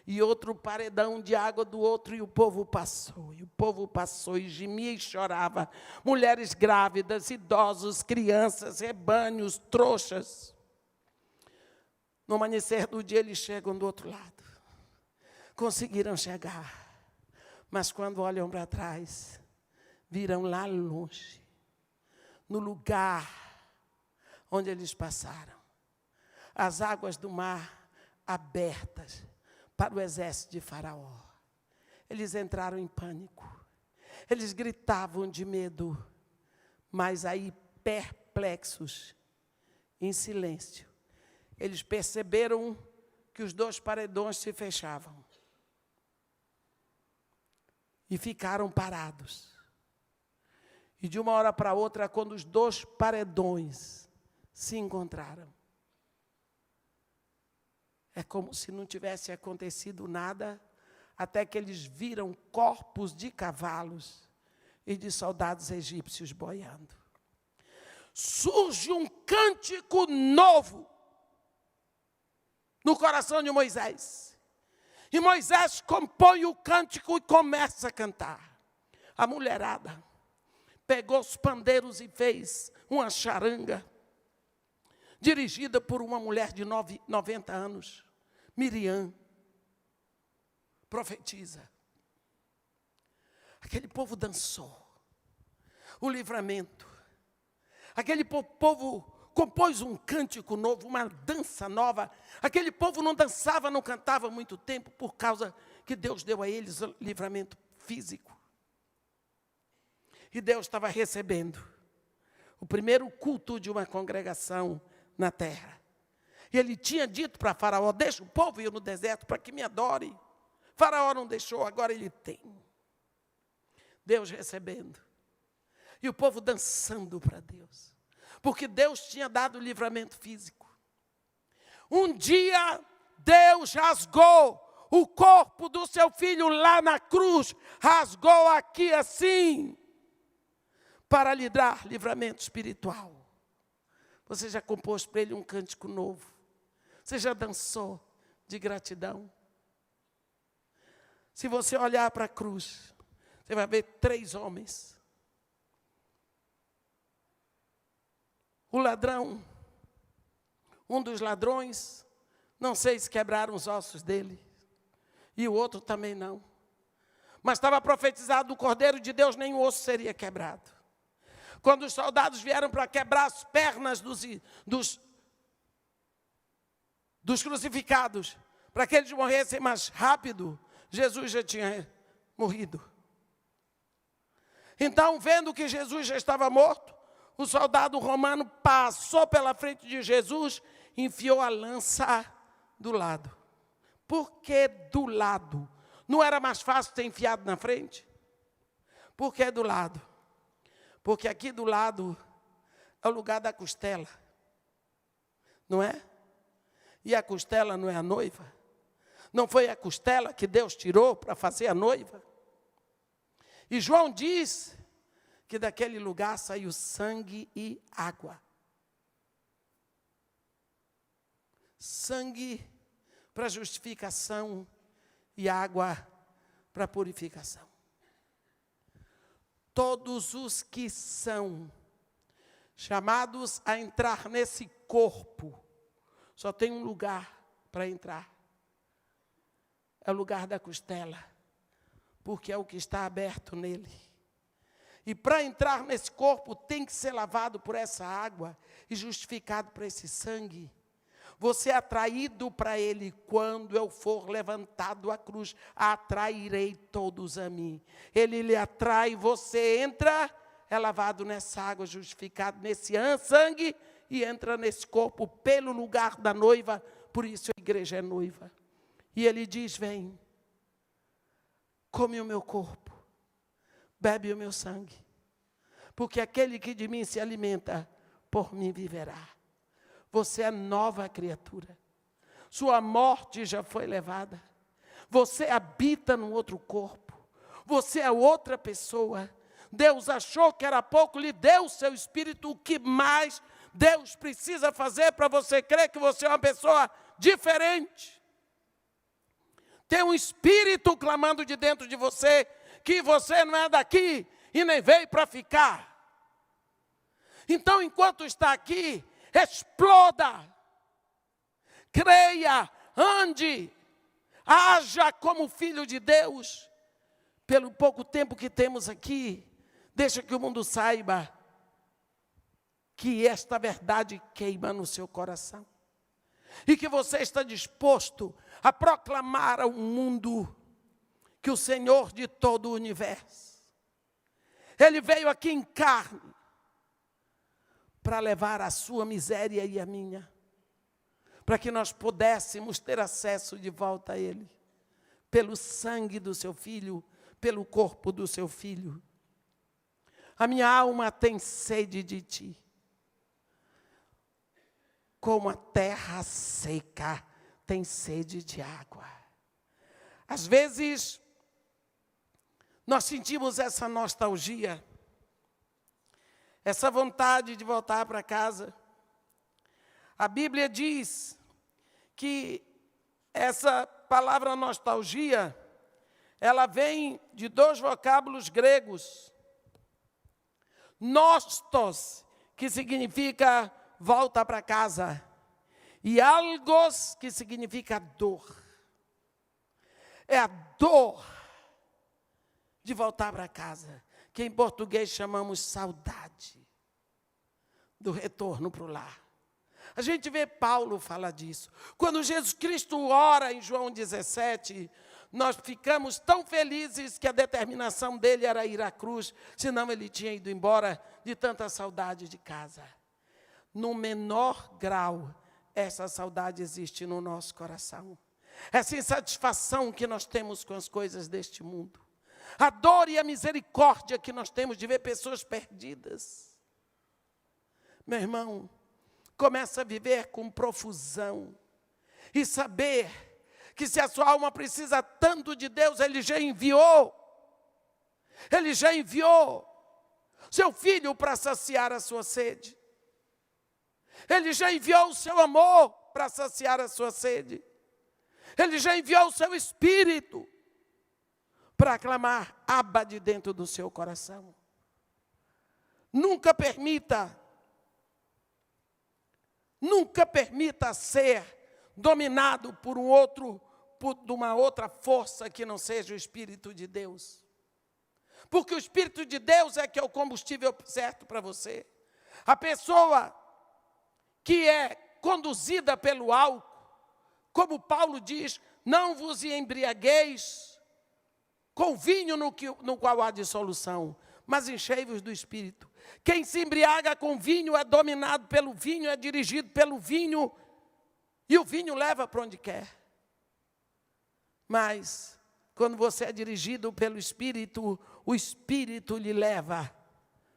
e outro paredão de água do outro, e o povo passou, e gemia e chorava, mulheres grávidas, idosos, crianças, rebanhos, trouxas. No amanhecer do dia eles chegam do outro lado, conseguiram chegar, mas quando olham para trás, viram lá longe, no lugar onde eles passaram, as águas do mar abertas para o exército de Faraó. Eles entraram em pânico, eles gritavam de medo, mas aí perplexos, em silêncio, eles perceberam que os 2 paredões se fechavam e ficaram parados. E de uma hora para outra, quando os 2 paredões se encontraram, é como se não tivesse acontecido nada, até que eles viram corpos de cavalos e de soldados egípcios boiando. Surge um cântico novo no coração de Moisés. E Moisés compõe o cântico e começa a cantar. A mulherada pegou os pandeiros e fez uma charanga, dirigida por uma mulher de 90 anos, Miriam, profetiza. Aquele povo dançou, o livramento. Aquele povo compôs um cântico novo, uma dança nova. Aquele povo não dançava, não cantava há muito tempo, por causa que Deus deu a eles o livramento físico. E Deus estava recebendo o primeiro culto de uma congregação na terra. E ele tinha dito para Faraó, deixa o povo ir no deserto para que me adore. Faraó não deixou, agora ele tem. Deus recebendo. E o povo dançando para Deus. Porque Deus tinha dado o livramento físico. Um dia, Deus rasgou o corpo do seu filho lá na cruz. Rasgou aqui assim, para lhe dar livramento espiritual. Você já compôs para ele um cântico novo? Você já dançou de gratidão? Se você olhar para a cruz, você vai ver 3 homens. O ladrão, um dos ladrões, não sei se quebraram os ossos dele, e o outro também não. Mas estava profetizado do Cordeiro de Deus, nenhum osso seria quebrado. Quando os soldados vieram para quebrar as pernas dos crucificados, para que eles morressem mais rápido, Jesus já tinha morrido. Então, vendo que Jesus já estava morto, o soldado romano passou pela frente de Jesus, enfiou a lança do lado. Por que do lado? Não era mais fácil ter enfiado na frente? Por que do lado? Porque aqui do lado é o lugar da costela, não é? E a costela não é a noiva? Não foi a costela que Deus tirou para fazer a noiva? E João diz que daquele lugar saiu sangue e água. Sangue para justificação e água para purificação. Todos os que são chamados a entrar nesse corpo, só tem um lugar para entrar. É o lugar da costela, porque é o que está aberto nele. E para entrar nesse corpo tem que ser lavado por essa água e justificado por esse sangue. Você é atraído para ele quando eu for levantado à cruz. Atrairei todos a mim. Ele lhe atrai, você entra, é lavado nessa água, justificado nesse sangue e entra nesse corpo pelo lugar da noiva, por isso a igreja é noiva. E ele diz, vem, come o meu corpo, bebe o meu sangue, porque aquele que de mim se alimenta, por mim viverá. Você é nova criatura, sua morte já foi levada, você habita num outro corpo, você é outra pessoa. Deus achou que era pouco, lhe deu o seu Espírito. O que mais Deus precisa fazer para você crer que você é uma pessoa diferente? Tem um Espírito clamando de dentro de você, que você não é daqui e nem veio para ficar. Então, enquanto está aqui, exploda, creia, ande, haja como filho de Deus. Pelo pouco tempo que temos aqui, deixa que o mundo saiba que esta verdade queima no seu coração. E que você está disposto a proclamar ao mundo que o Senhor de todo o universo, Ele veio aqui em carne para levar a sua miséria e a minha, para que nós pudéssemos ter acesso de volta a Ele, pelo sangue do seu Filho, pelo corpo do seu Filho. A minha alma tem sede de ti, como a terra seca tem sede de água. Às vezes, nós sentimos essa nostalgia, essa vontade de voltar para casa. A Bíblia diz que essa palavra nostalgia, ela vem de dois vocábulos gregos. Nostos, que significa volta para casa, e algos, que significa dor. É a dor de voltar para casa, que em português chamamos saudade do retorno para o lar. A gente vê Paulo falar disso. Quando Jesus Cristo ora em João 17, nós ficamos tão felizes que a determinação dele era ir à cruz, senão ele tinha ido embora de tanta saudade de casa. No menor grau, essa saudade existe no nosso coração. Essa insatisfação que nós temos com as coisas deste mundo. A dor e a misericórdia que nós temos de ver pessoas perdidas. Meu irmão, começa a viver com profusão e saber que se a sua alma precisa tanto de Deus, Ele já enviou. Ele já enviou seu Filho para saciar a sua sede. Ele já enviou o seu amor para saciar a sua sede. Ele já enviou o seu Espírito para clamar Abba de dentro do seu coração. Nunca permita ser dominado por uma outra força que não seja o Espírito de Deus. Porque o Espírito de Deus é que é o combustível certo para você. A pessoa que é conduzida pelo álcool, como Paulo diz, não vos embriagueis com vinho no qual há dissolução, mas enchei-vos do Espírito. Quem se embriaga com vinho é dominado pelo vinho, é dirigido pelo vinho, e o vinho leva para onde quer. Mas, quando você é dirigido pelo Espírito, o Espírito lhe leva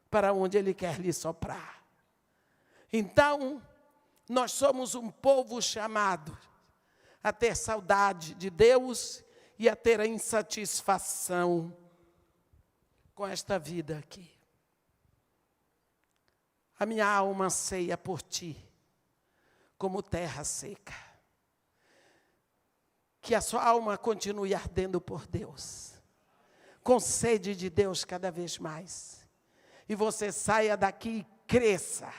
para onde Ele quer lhe soprar. Então, nós somos um povo chamado a ter saudade de Deus e a ter a insatisfação com esta vida aqui. A minha alma anseia por ti, como terra seca. Que a sua alma continue ardendo por Deus, com sede de Deus cada vez mais. E você saia daqui e cresça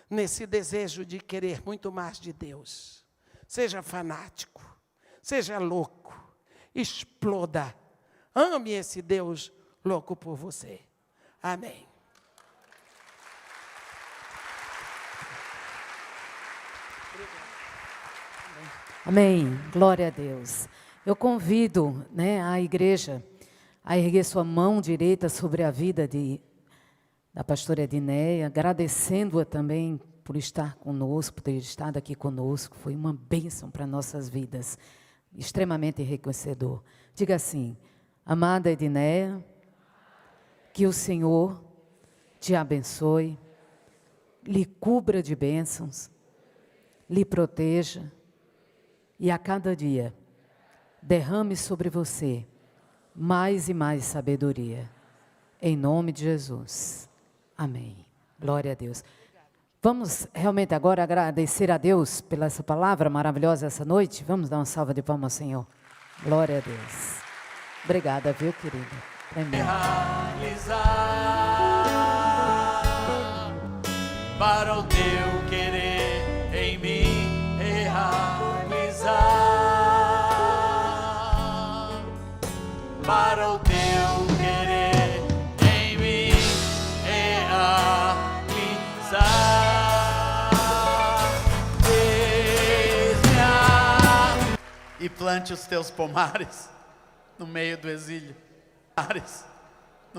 nesse desejo de querer muito mais de Deus. Seja fanático, seja louco, exploda. Ame esse Deus louco por você. Amém. Amém. Glória a Deus. Eu convido, a igreja a erguer sua mão direita sobre a vida da pastora Edneia, agradecendo-a também por estar conosco, por ter estado aqui conosco. Foi uma bênção para nossas vidas, extremamente enriquecedor. Diga assim: amada Edneia, que o Senhor te abençoe, lhe cubra de bênçãos, lhe proteja e a cada dia derrame sobre você mais e mais sabedoria. Em nome de Jesus. Amém. Glória a Deus. Vamos realmente agora agradecer a Deus pela essa palavra maravilhosa essa noite? Vamos dar uma salva de palmas ao Senhor. Glória a Deus. Obrigada, viu, querida? Amém. Para o teu querer em mim realizar, para o teu querer em mim realizar. E plante os teus pomares no meio do exílio.